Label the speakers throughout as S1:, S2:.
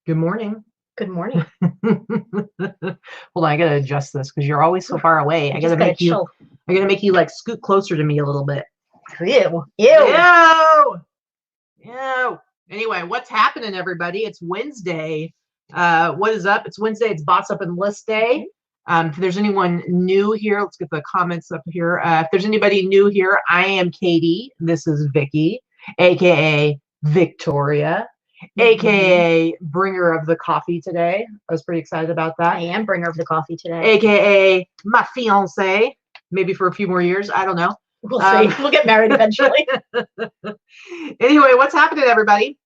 S1: Good morning.
S2: Good morning.
S1: Hold on, I gotta adjust this because you're always so far away. I gotta make you like scoot closer to me a little bit.
S2: Ew.
S1: Ew. Ew. Anyway, what's happening, everybody? It's Wednesday. What is up? It's Wednesday. It's Boss Up and List Day. If there's anyone new here, let's get the comments up here. If there's anybody new here, I am Katie. This is Vicky, aka Victoria, aka bringer of the coffee today. I was pretty excited about that.
S2: I am bringer of the coffee today.
S1: Aka my fiance, maybe for a few more years. I don't know.
S2: We'll see. We'll get married eventually.
S1: Anyway, what's happening, everybody?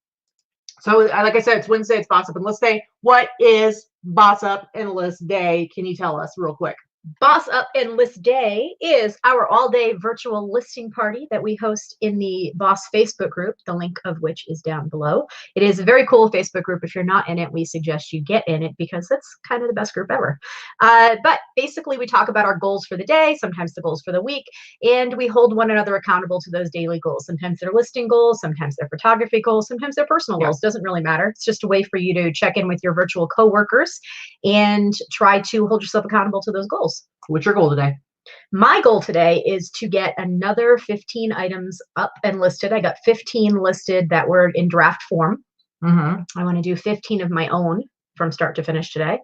S1: So, like I said, it's Wednesday. It's Boss Up and List Day. What is Boss Up and List Day? Can you tell us real quick?
S2: Boss Up and List Day is our all-day virtual listing party that we host in the Boss Facebook group, the link of which is down below. It is a very cool Facebook group. If you're not in it, we suggest you get in it because it's kind of the best group ever. But basically, we talk about our goals for the day, sometimes the goals for the week, and we hold one another accountable to those daily goals. Sometimes they're listing goals, sometimes they're photography goals, sometimes they're personal goals. Doesn't really matter. It's just a way for you to check in with your virtual coworkers and try to hold yourself accountable to those goals.
S1: What's your goal today?
S2: My goal today is to get another 15 items up and listed. I got 15 listed that were in draft form. I want to do 15 of my own from start to finish today.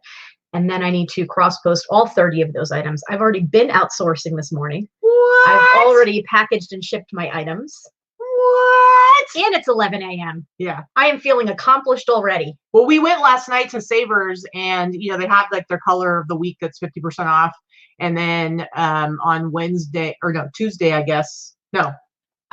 S2: And then I need to cross-post all 30 of those items. I've already been outsourcing this morning.
S1: What?
S2: I've already packaged and shipped my items.
S1: What?
S2: And it's 11 a.m.
S1: Yeah.
S2: I am feeling accomplished already.
S1: Well, we went last night to Savers, and they have like their color of the week that's 50% off. And then on Tuesday, I guess. No.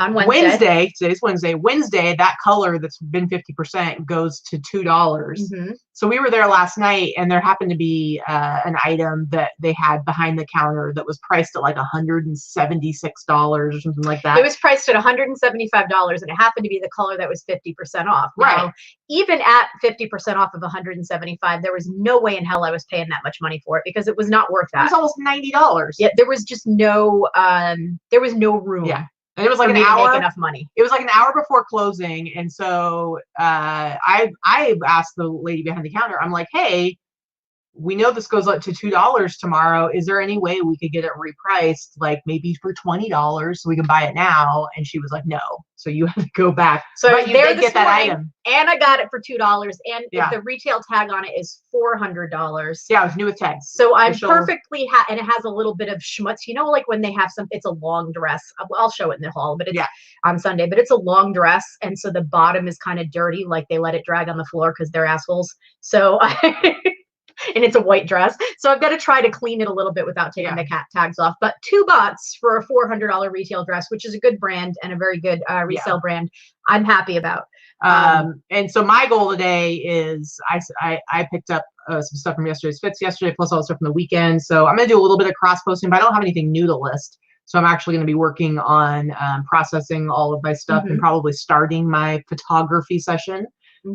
S2: On Wednesday.
S1: Today's Wednesday. Wednesday, that color that's been 50% goes to $2. So we were there last night, and there happened to be an item that they had behind the counter that was priced at like $176 or something like that.
S2: It was priced at $175, and it happened to be the color that was 50% off.
S1: Right.
S2: Now, even at 50% off of $175, there was no way in hell I was paying that much money for it because it was not worth that.
S1: It was almost $90.
S2: Yeah, there was just no room.
S1: Yeah. And it was like an hour.
S2: To make enough money.
S1: It was like an hour before closing, and so I asked the lady behind the counter. I'm like, "Hey, we know this goes up to $2 tomorrow. Is there any way we could get it repriced, like maybe for $20, so we can buy it now?" And she was like, "No." So you have to go back.
S2: So
S1: but you did get that item,
S2: and I got it for $2, and the retail tag on it is $400.
S1: Yeah, it was new with tags.
S2: So I'm perfectly and it has a little bit of schmutz. Like when they have it's a long dress. I'll show it in the hall, but it's on Sunday. But it's a long dress, and so the bottom is kind of dirty, like they let it drag on the floor because they're assholes. So and it's a white dress. So I've got to try to clean it a little bit without taking the cat tags off. But $2 for a $400 retail dress, which is a good brand and a very good resale brand, I'm happy about.
S1: And so my goal today is I picked up some stuff from yesterday's fits yesterday, plus all the stuff from the weekend. So I'm going to do a little bit of cross posting, but I don't have anything new to list. So I'm actually going to be working on processing all of my stuff and probably starting my photography session.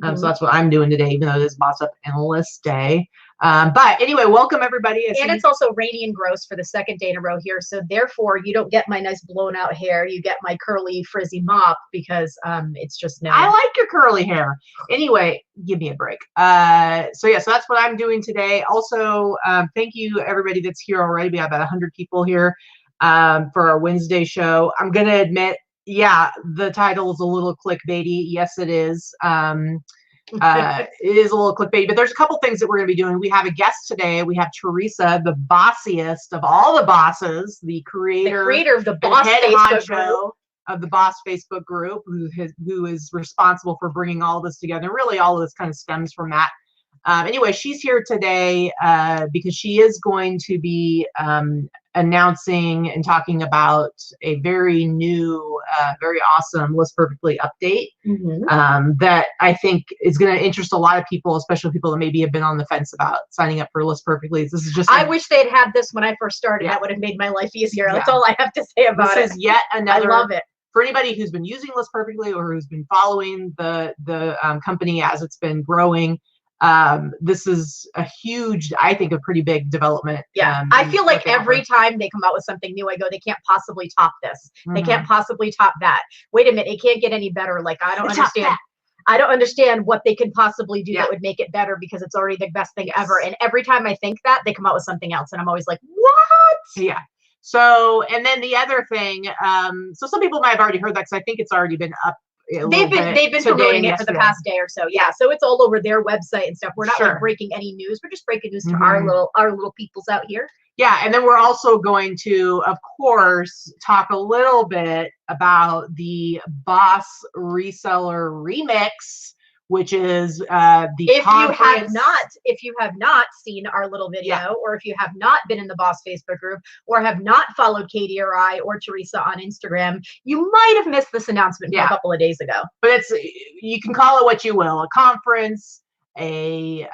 S1: So that's what I'm doing today, even though it is Boss Up and List Day. But anyway, welcome everybody.
S2: And it's also rainy and gross for the second day in a row here. So therefore, you don't get my nice blown out hair. You get my curly frizzy mop because it's just now.
S1: I like your curly hair. Anyway, give me a break. So that's what I'm doing today. Also, thank you everybody that's here already. We have about 100 people here for our Wednesday show. I'm going to admit, the title is a little clickbaity. Yes, it is. It is a little clickbait, but there's a couple things that we're going to be doing. We have a guest today. We have Theresa, the bossiest of all the bosses, the creator
S2: of the Boss Facebook group.
S1: Of the Boss Facebook group, who is responsible for bringing all this together. Really, all of this kind of stems from that. Anyway, she's here today because she is going to be announcing and talking about a very new, very awesome List Perfectly update that I think is going to interest a lot of people, especially people that maybe have been on the fence about signing up for List Perfectly. This is just
S2: I wish they'd had this when I first started. That would have made my life easier. That's all I have to say about it.
S1: This is yet another.
S2: I love it.
S1: For anybody who's been using List Perfectly or who's been following the company as it's been growing, this is a huge, I think, a pretty big development.
S2: I feel like every time they come out with something new, I go, they can't possibly top this. They can't possibly top that. Wait a minute, it can't get any better. Like, I don't understand. I don't understand what they could possibly do that would make it better because it's already the best thing ever. And every time I think that, they come out with something else. And I'm always like, what?
S1: Yeah. So, and then the other thing, so some people might have already heard that because I think it's already been up.
S2: They've been promoting it for the past day or so. Yeah. So it's all over their website and stuff. We're not like breaking any news. We're just breaking news to our little peoples out here.
S1: Yeah. And then we're also going to, of course, talk a little bit about the BOSS Reseller Remix, which is the
S2: if you have not seen our little video, or if you have not been in the BOSS Facebook group, or have not followed Katie or I or Theresa on Instagram, you might have missed this announcement from a couple of days ago.
S1: But it's, you can call it what you will, a conference, a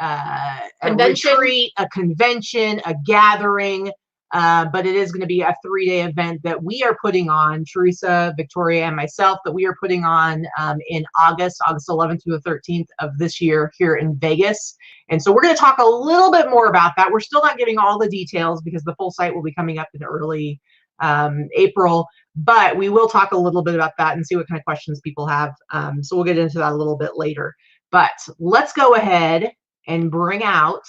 S1: retreat, a convention, a gathering, but it is going to be a 3-day event that we are putting on, Theresa, Victoria, and myself, that we are putting on in August 11th through the 13th of this year here in Vegas. And so we're going to talk a little bit more about that. We're still not giving all the details because the full site will be coming up in early April, but we will talk a little bit about that and see what kind of questions people have. So we'll get into that a little bit later. But let's go ahead and bring out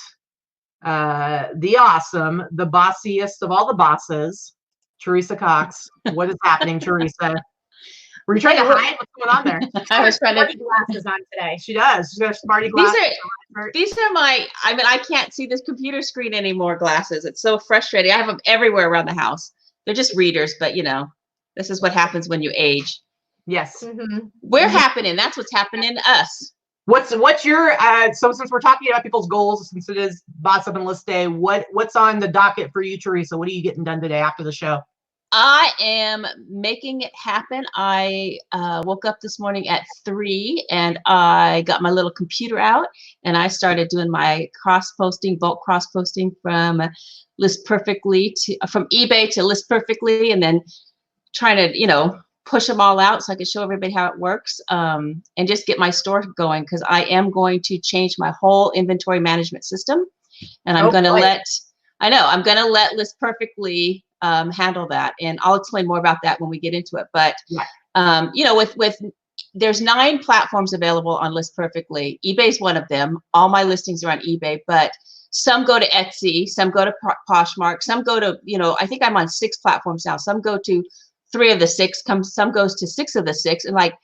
S1: the awesome, the bossiest of all the bosses, Theresa Cox. What is happening, Theresa? Were you trying to hide what's going on there?
S2: I was trying to glasses on today.
S1: She does. She's got smarty glasses.
S3: These are my, I mean, I can't see this computer screen anymore glasses. It's so frustrating. I have them everywhere around the house. They're just readers, but you know, this is what happens when you age.
S1: Yes.
S3: We're happening. That's what's happening to us.
S1: What's your so since we're talking about people's goals, since it is Boss Up and List Day, what's on the docket for you, Theresa? What are you getting done today after the show?
S3: I am making it happen. I woke up this morning at 3 and I got my little computer out and I started doing my bulk cross posting from List Perfectly from eBay to List Perfectly, and then trying to, you know, push them all out so I can show everybody how it works, and just get my store going, because I am going to change my whole inventory management system, and I'm going to I'm going to let List Perfectly handle that, and I'll explain more about that when we get into it. But you know, with there's 9 platforms available on List Perfectly. eBay's one of them. All my listings are on eBay, but some go to Etsy, some go to Poshmark, some go to, you know, I think I'm on 6 platforms now. Some go to 3 of the 6, some goes to 6 of the 6. And like,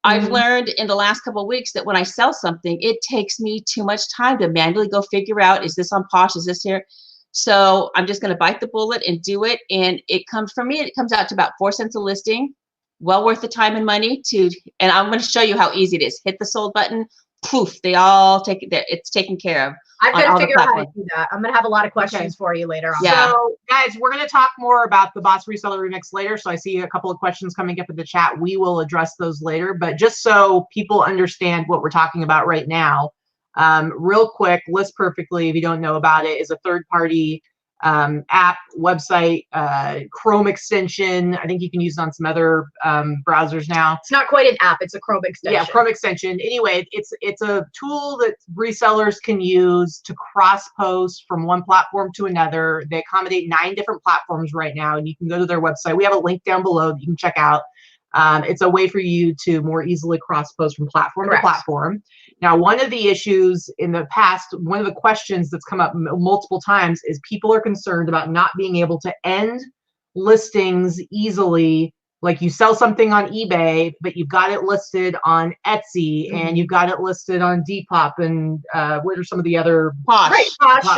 S3: I've learned in the last couple of weeks that when I sell something, it takes me too much time to manually go figure out, is this on Posh, is this here? So I'm just going to bite the bullet and do it. And it comes, for me, it comes out to about 4 cents a listing. Well worth the time and money and I'm going to show you how easy it is. Hit the sold button, poof, they all take it there. It's taken care of.
S2: I've got to figure out how to do that. I'm going to have a lot of questions for you later on.
S1: Yeah. So guys, we're going to talk more about the BOSS Reseller Remix later. So I see a couple of questions coming up in the chat. We will address those later, but just so people understand what we're talking about right now, real quick, List Perfectly, if you don't know about it, is a third-party app, website, Chrome extension. I think you can use it on some other browsers now.
S2: It's not quite an app, it's a Chrome extension.
S1: Yeah, Chrome extension. Anyway, it's a tool that resellers can use to cross-post from one platform to another. They accommodate 9 different platforms right now, and you can go to their website. We have a link down below that you can check out. It's a way for you to more easily cross-post from platform to platform. Now, one of the issues in the past, one of the questions that's come up multiple times is people are concerned about not being able to end listings easily. Like you sell something on eBay, but you've got it listed on Etsy and you've got it listed on Depop and what are some of the other
S2: Posh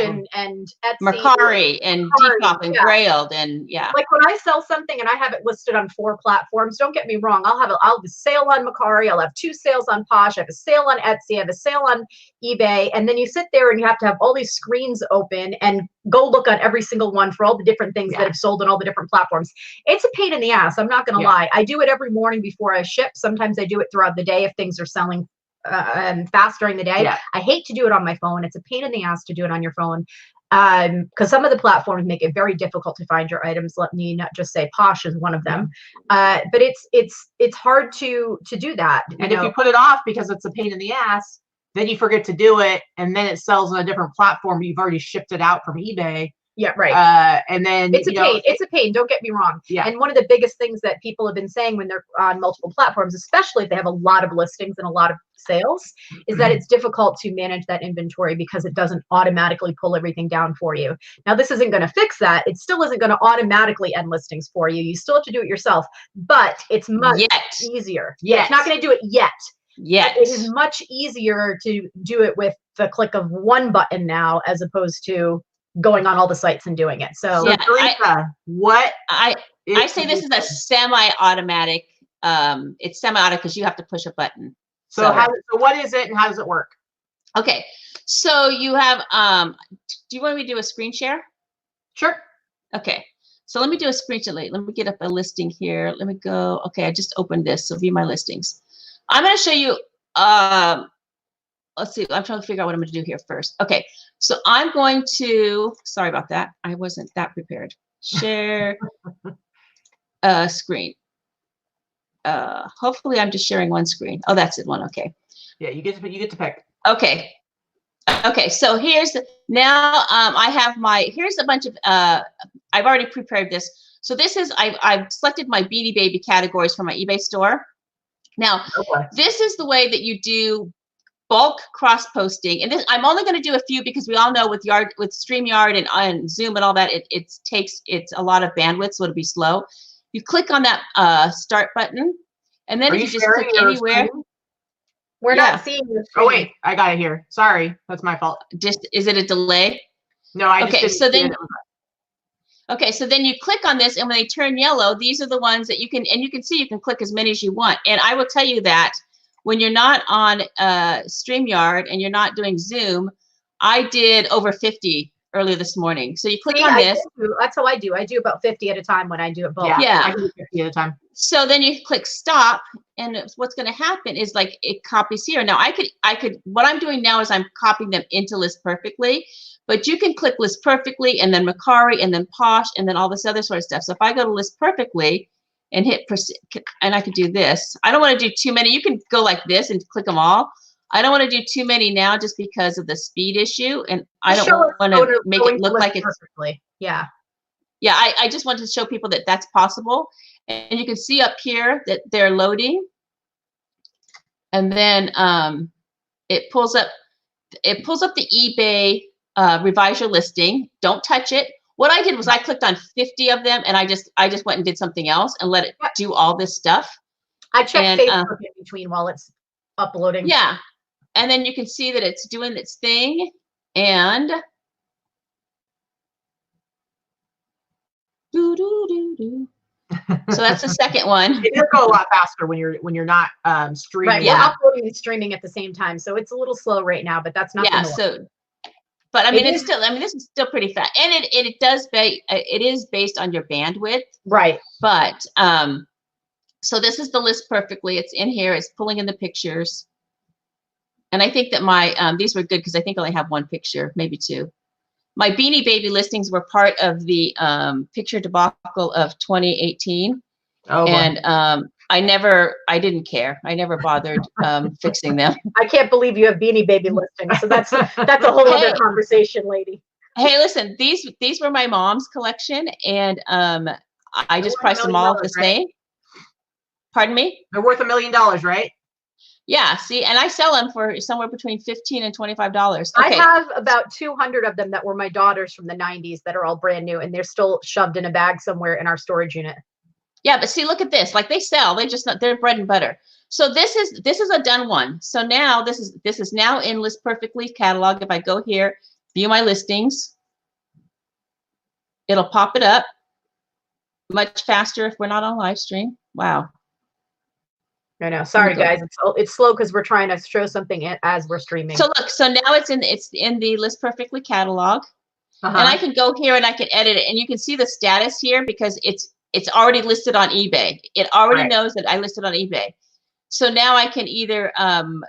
S2: and Etsy,
S3: Mercari and Depop and Grailed and
S2: Like when I sell something and I have it listed on 4 platforms, don't get me wrong, I'll have a sale on Mercari, I'll have 2 sales on Posh, I have a sale on Etsy, I have a sale on eBay, and then you sit there and you have to have all these screens open and go look on every single one for all the different things that have sold on all the different platforms. It's a pain in the ass. I'm not going to lie. I do it every morning before I ship. Sometimes I do it throughout the day if things are selling fast during the day. I hate to do it on my phone. It's a pain in the ass to do it on your phone because some of the platforms make it very difficult to find your items. Let me not just say Posh is one of them, but it's hard to do that.
S1: And if you put it off because it's a pain in the ass, then you forget to do it, and then it sells on a different platform. You've already shipped it out from eBay.
S2: Yeah, right.
S1: And then
S2: it's a pain. It's a pain. Don't get me wrong.
S1: Yeah.
S2: And one of the biggest things that people have been saying when they're on multiple platforms, especially if they have a lot of listings and a lot of sales, is that it's difficult to manage that inventory because it doesn't automatically pull everything down for you. Now, this isn't going to fix that. It still isn't going to automatically end listings for you. You still have to do it yourself, but it's much easier.
S1: Yeah,
S2: it's not going to do it yet.
S3: Yet.
S2: It is much easier to do it with the click of one button now, as opposed to going on all the sites and doing it. So,
S3: Yeah,
S1: Theresa,
S3: I say this is a semi-automatic. It's semi-automatic because you have to push a button.
S1: So what is it and how does it work?
S3: Okay, so you have. Do you want me to do a screen share?
S1: Sure.
S3: Okay, so let me do a screen share. Let me get up a listing here. Let me go. Okay, I just opened this. So view my listings. I'm going to show you. Let's see. I'm trying to figure out what I'm going to do here first. Okay, so I'm going to. Sorry about that. I wasn't that prepared. Share screen. Hopefully, I'm just sharing one screen. Oh, that's it. One. Okay.
S1: Yeah, you get to pick.
S3: Okay. Okay. So here's now. I have my. Here's a bunch of. I've already prepared this. So this is. I've selected my Beanie Baby categories for my eBay store. Now, this is the way that you do bulk cross posting, and this I'm only going to do a few because we all know with StreamYard and Zoom and all that, it's a lot of bandwidth, so it'll be slow. You click on that start button, and then if you just click anywhere.
S2: We're not seeing the
S1: screen. Oh wait, I got it here. Sorry, that's my fault.
S3: Is it a delay?
S1: No, I just didn't
S3: so then. Okay, so then you click on this, and when they turn yellow, these are the ones that you can see you can click as many as you want. And I will tell you that when you're not on StreamYard and you're not doing Zoom, I did over 50 earlier this morning. So you click on this.
S2: That's how I do. I do about 50 at a time when I do it both.
S3: Yeah.
S1: I do 50 at a time.
S3: So then you click stop, and what's going to happen is like it copies here. Now I could what I'm doing now is I'm copying them into List Perfectly, but you can click List Perfectly and then Macari and then Posh and then all this other sort of stuff. So if I go to List Perfectly and hit and I could do this. I don't want to do too many. You can go like this and click them all. I don't want to do too many now just because of the speed issue, and I don't want to make it look like it's
S2: perfectly. Yeah.
S3: Yeah, I just wanted to show people that that's possible. And you can see up here that they're loading. And then it pulls up the eBay revise your listing. Don't touch it. What I did was I clicked on 50 of them, and I just went and did something else and let it do all this stuff.
S2: I checked Facebook in between while it's uploading.
S3: Yeah. And then you can see that it's doing its thing. And so that's the second one.
S1: It does go a lot faster when you're not streaming.
S2: Right, we're uploading and streaming at the same time, so it's a little slow right now, but that's not.
S3: Yeah. So, but I mean, this is still pretty fast, and it is based on your bandwidth.
S2: Right.
S3: But so this is the List Perfectly. It's in here. It's pulling in the pictures, and I think that my these were good because I think I only have one picture, maybe two. My Beanie Baby listings were part of the picture debacle of 2018. Oh, and I didn't care. I never bothered fixing them.
S2: I can't believe you have Beanie Baby listings. So that's a whole other conversation, lady.
S3: Hey, listen, these were my mom's collection, and I just priced them all the same. Pardon me?
S1: They're worth $1 million, right?
S3: Yeah, see, and I sell them for somewhere between $15 and $25. Okay.
S2: I have about 200 of them that were my daughter's from the 90s that are all brand new, and they're still shoved in a bag somewhere in our storage unit.
S3: Yeah, but see, look at this. Like they sell, they're bread and butter. So this is a done one. So now this is now in List Perfectly catalog. If I go here, view my listings, it'll pop it up much faster if we're not on live stream. Wow.
S2: I know. Sorry, guys. It's slow because we're trying to show something as we're streaming.
S3: So look. So now it's in the List Perfectly catalog, and I can go here and I can edit it, and you can see the status here because it's already listed on eBay. It already knows that I listed on eBay. So now I can either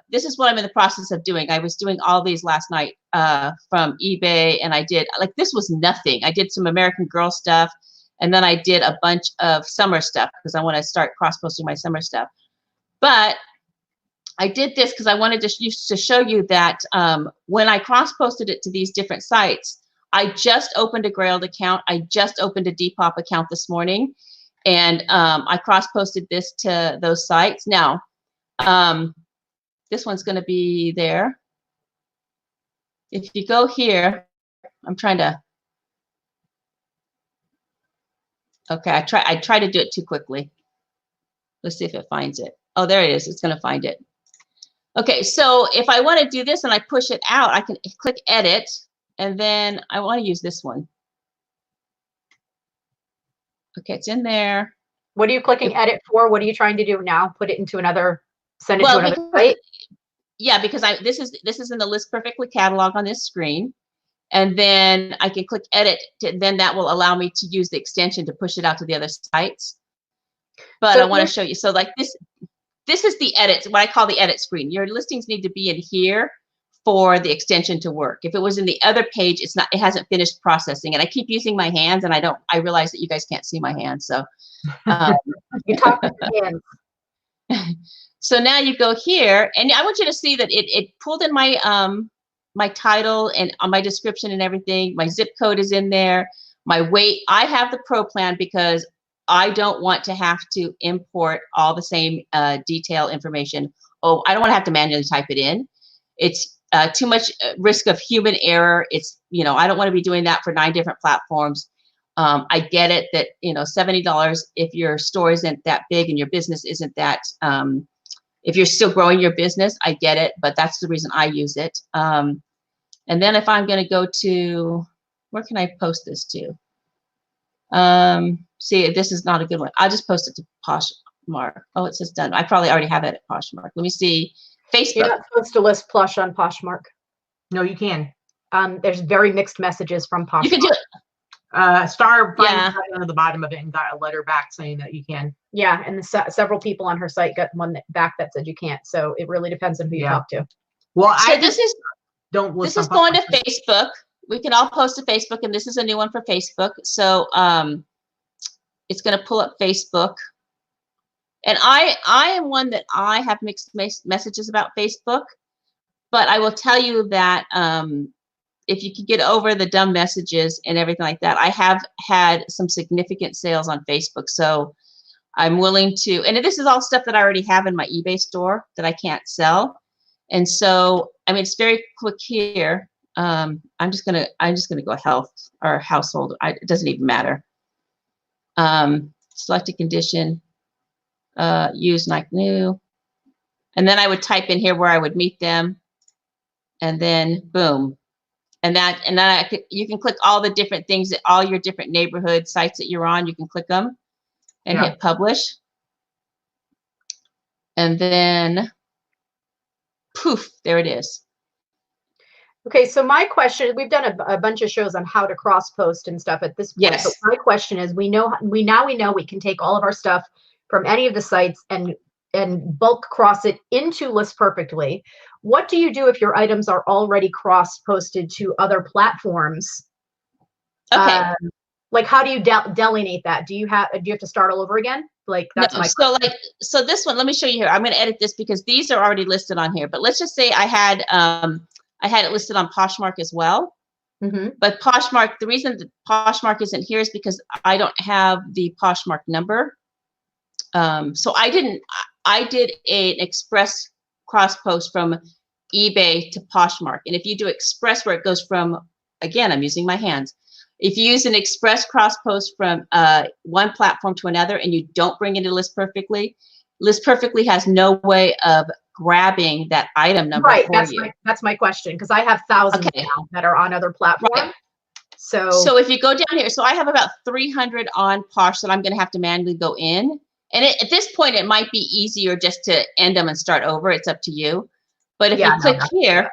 S3: this is what I'm in the process of doing. I was doing all these last night from eBay, and I did this was nothing. I did some American Girl stuff, and then I did a bunch of summer stuff because I want to start cross posting my summer stuff. But I did this because I wanted to show you that when I cross-posted it to these different sites, I just opened a Grailed account. I just opened a Depop account this morning, and I cross-posted this to those sites. Now, this one's going to be there. If you go here, I'm trying to. Okay, I try to do it too quickly. Let's see if it finds it. Oh, there it is. It's going to find it. Okay, so if I want to do this and I push it out, I can click edit, and then I want to use this one. Okay, it's in there.
S2: What are you clicking edit for? What are you trying to do now? Put it into another, send it to another site?
S3: Yeah, because this is in the List Perfectly catalog on this screen. And then I can click edit, then that will allow me to use the extension to push it out to the other sites. But so I want to show you. So like this is the edit, what I call the edit screen. Your listings need to be in here for the extension to work. If it was in the other page, it hasn't finished processing. And I keep using my hands, and I realize that you guys can't see my hands. So
S2: you talk with your hands.
S3: So now you go here, and I want you to see that it pulled in my my title and my description and everything. My zip code is in there. My weight. I have the Pro plan because I don't want to have to import all the same detail information. Oh, I don't want to have to manually type it in. It's too much risk of human error. It's, I don't want to be doing that for 9 different platforms. I get it that, $70 if your store isn't that big and your business isn't that, if you're still growing your business, I get it, but that's the reason I use it. And then if I'm going to go to, where can I post this to? See, this is not a good one. I'll just post it to Poshmark. Oh, it says done. I probably already have it at Poshmark. Let me see. Facebook. You're
S2: not supposed to list plush on Poshmark.
S1: No, you can.
S2: There's very mixed messages from Poshmark.
S3: You can do it.
S1: Star right on the bottom of it and got a letter back saying that you can.
S2: Yeah, and several people on her site got one back that said you can't. So it really depends on who you talk to.
S1: Well,
S3: so this is going to
S1: Poshmark.
S3: Facebook. We can all post to Facebook, and this is a new one for Facebook. So it's going to pull up Facebook. And I am one that I have mixed messages about Facebook, but I will tell you that if you can get over the dumb messages and everything like that, I have had some significant sales on Facebook. So I'm willing to, and this is all stuff that I already have in my eBay store that I can't sell. And so, I mean, it's very quick here. I'm just gonna go health or household. It doesn't even matter. Select a condition. Use like new, and then I would type in here where I would meet them, and then boom, and then you can click all the different things that all your different neighborhood sites that you're on. You can click them and hit publish, and then poof, there it is.
S2: Okay, so my question, we've done a bunch of shows on how to cross post and stuff at this point.
S3: Yes.
S2: But my question is, we know we can take all of our stuff from any of the sites and bulk cross it into List Perfectly. What do you do if your items are already cross posted to other platforms?
S3: Okay.
S2: Like, how do you delineate that? Do you have to start all over again? Like, that's my question.
S3: So this one, let me show you here. I'm going to edit this because these are already listed on here. But let's just say I had it listed on Poshmark as well.
S2: Mm-hmm.
S3: But Poshmark, the reason that Poshmark isn't here is because I don't have the Poshmark number. So I did an express cross post from eBay to Poshmark. And if you do express where it goes from, again, I'm using my hands. If you use an express cross post from one platform to another and you don't bring it to List Perfectly has no way of grabbing that item number for you.
S2: That's my question, because I have thousands now that are on other platforms.
S3: Right.
S2: So
S3: if you go down here, so I have about 300 on Posh that I'm going to have to manually go in. And at this point, it might be easier just to end them and start over. It's up to you. But if you click here,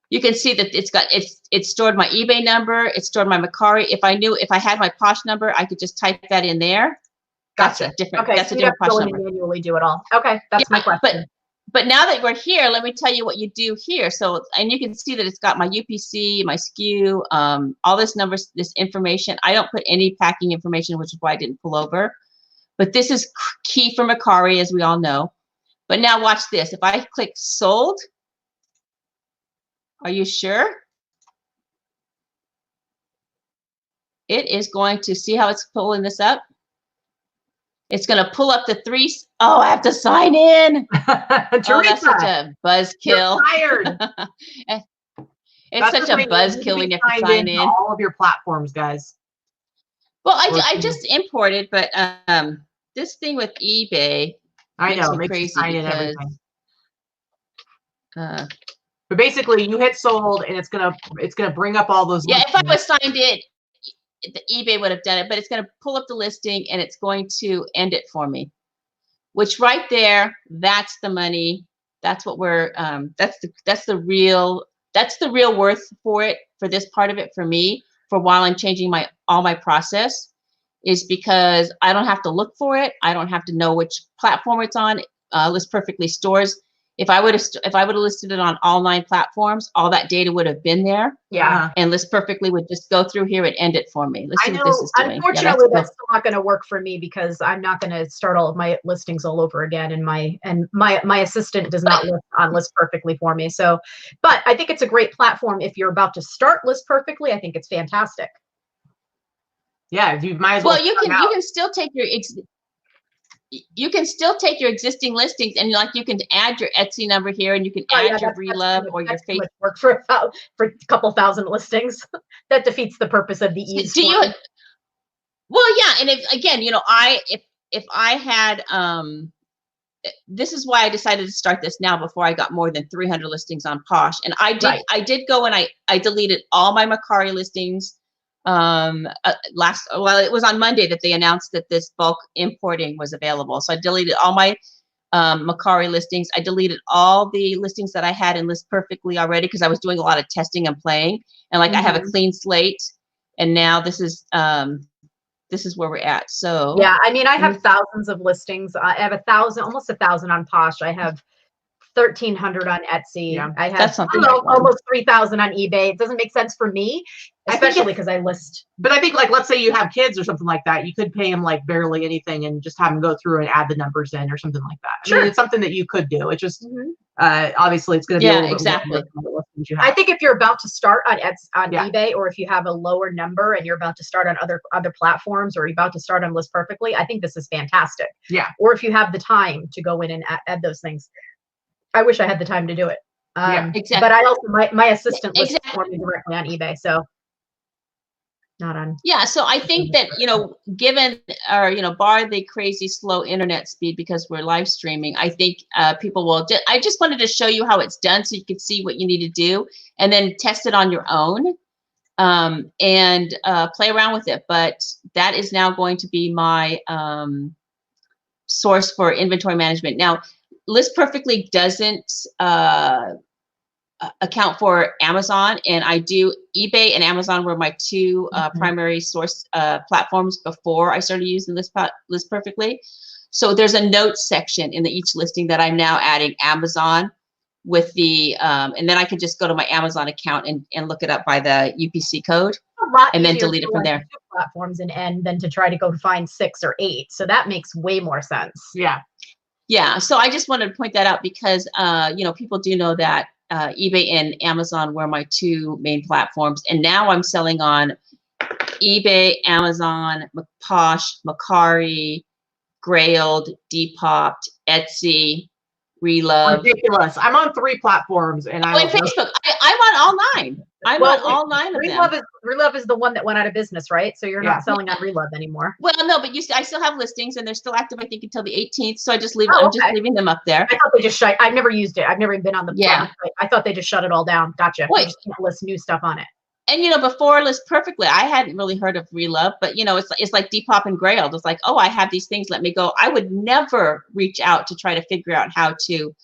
S3: you can see that it's stored my eBay number. It's stored my Mercari. If I had my Posh number, I could just type that in there.
S2: Gotcha.
S3: That's a different.
S2: Okay,
S3: that's
S2: so
S3: a different Posh number.
S2: Manually do it all. Okay, that's my question.
S3: But now that we're here, let me tell you what you do here. So, and you can see that it's got my UPC, my SKU, all this numbers, this information. I don't put any packing information, which is why I didn't pull over. But this is key for Mercari, as we all know. But now watch this. If I click sold, are you sure? it is going to see how it's pulling this up. It's going to pull up the 3. Oh, I have to sign in.
S1: Theresa,
S3: oh, that's such a buzzkill.
S1: Tired.
S3: It's such a buzzkill when you have to sign in.
S1: All of your platforms, guys.
S3: Well, I just imported, but this thing with eBay makes me crazy because
S1: but basically you hit sold and it's gonna bring up all those.
S3: Yeah, if I was signed in, the eBay would have done it, but it's going to pull up the listing and it's going to end it for me. Which right there, that's the money. That's what we're that's the real worth for it, for this part of it, for me, for while I'm changing all my process, is because I don't have to look for it. I don't have to know which platform it's on. List Perfectly stores. If I would have listed it on all 9 platforms, all that data would have been there.
S1: Yeah.
S3: And List Perfectly would just go through here and end it for me. Let's see what this is doing.
S2: Unfortunately, that's still not going to work for me because I'm not going to start all of my listings all over again, and my assistant does not list on List Perfectly for me. So, but I think it's a great platform if you're about to start List Perfectly. I think it's fantastic.
S1: Yeah, you might as well.
S3: Well, you can still take your existing listings, and you can add your Etsy number here, and you can add your Relove or your Facebook.
S2: Work for a couple thousand listings. That defeats the purpose of the ease.
S3: Do you? Well, yeah, and if I had this is why I decided to start this now before I got more than 300 listings on Posh, and I did go and I deleted all my Mercari listings. It was on Monday that they announced that this bulk importing was available. So I deleted all my Mercari listings. I deleted all the listings that I had in List Perfectly already because I was doing a lot of testing and playing, and I have a clean slate. And now this is where we're at. So
S2: yeah, I mean, I have thousands of listings. I have almost 1,000 on Posh. I have 1,300 on Etsy. Yeah, I have almost 3,000 on eBay. It doesn't make sense for me, especially because I list. But
S1: I think, let's say you have kids or something like that, you could pay them barely anything and just have them go through and add the numbers in or something like that. Sure, I mean, it's something that you could do. It's just obviously it's going to be a little
S3: exactly.
S2: I think if you're about to start on eBay, or if you have a lower number and you're about to start on other platforms, or you're about to start on List Perfectly, I think this is fantastic.
S1: Yeah.
S2: Or if you have the time to go in and add those things. I wish I had the time to do it.
S3: Exactly.
S2: But I also, my assistant lists for me directly on eBay, so not on.
S3: Yeah, so I think that, given bar the crazy slow internet speed because we're live streaming, I think people will. I just wanted to show you how it's done so you could see what you need to do and then test it on your own and play around with it. But that is now going to be my source for inventory management. Now, List Perfectly doesn't account for Amazon, and I do. eBay and Amazon were my 2 primary source platforms before I started using List Perfectly. So there's a notes section in each listing that I'm now adding Amazon with the, and then I can just go to my Amazon account and look it up by the UPC code and then delete it from there.
S2: Platforms and then to try to go find 6 or 8. So that makes way more sense.
S1: Yeah.
S3: Yeah, so I just wanted to point that out because, people do know that eBay and Amazon were my 2 main platforms. And now I'm selling on eBay, Amazon, Posh, Mercari, Grailed, Depop, Etsy, Relove.
S1: Ridiculous. I'm on 3 platforms. And
S3: Facebook. I'm on all 9. I'm on all 9 of them.
S2: Relove is the one that went out of business, right? So you're not selling on Relove anymore.
S3: Well, no, but I still have listings, and they're still active, I think, until the 18th. So I just leave. I'm just leaving them up there.
S2: I thought they just shut. I've never used it. I've never even been on the.
S3: Yeah.
S2: I thought they just shut it all down. Gotcha.
S3: Wait.
S2: You just can't list new stuff on it.
S3: And before List Perfectly, I hadn't really heard of Relove, but it's like Depop and Grailed. It's like, oh, I have these things. Let me go. I would never reach out to try to figure out how to.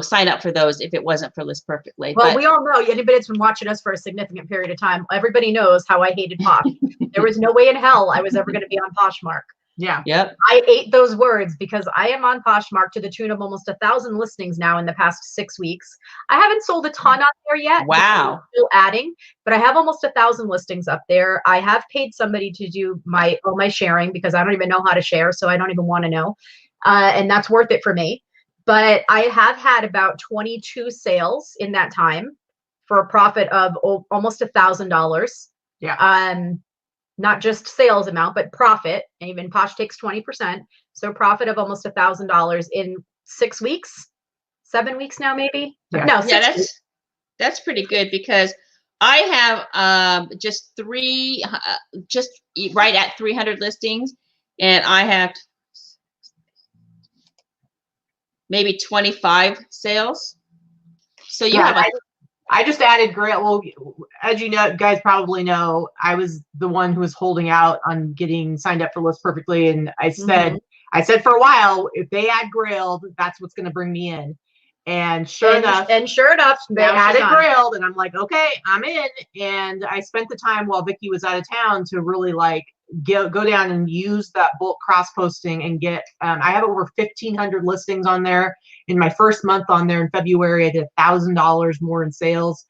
S3: Sign up for those if it wasn't for List Perfectly.
S2: Well, we all know, anybody that's been watching us for a significant period of time, everybody knows how I hated Posh. There was no way in hell I was ever going to be on Poshmark.
S1: Yeah.
S3: Yep.
S2: I ate those words because I am on Poshmark to the tune of almost 1,000 listings now in the past 6 weeks. I haven't sold a ton on there yet.
S3: Wow.
S2: I'm still adding, but I have almost 1,000 listings up there. I have paid somebody to do my sharing because I don't even know how to share, so I don't even want to know. And that's worth it for me. But I have had about 22 sales in that time for a profit of almost $1,000.
S1: Yeah.
S2: Not just sales amount, but profit. And even Posh takes 20%. So profit of almost $1,000 in 6 weeks, 7 weeks now, maybe.
S1: Yeah.
S2: No,
S3: Yeah,
S2: 6 weeks.
S3: that's pretty good because I have just right at 300 listings, and I have maybe 25 sales. So you have
S1: I just added Grail. Well, as you know, guys probably know, I was the one who was holding out on getting signed up for List Perfectly, and I said for a while, if they add Grailed, that's what's going to bring me in. And sure enough, they added Grailed, and I'm like, okay, I'm in. And I spent the time while Vicky was out of town to really like go down and use that bulk cross posting and get. I have over 1,500 listings on there. In my first month on there in February, I did $1,000 more in sales.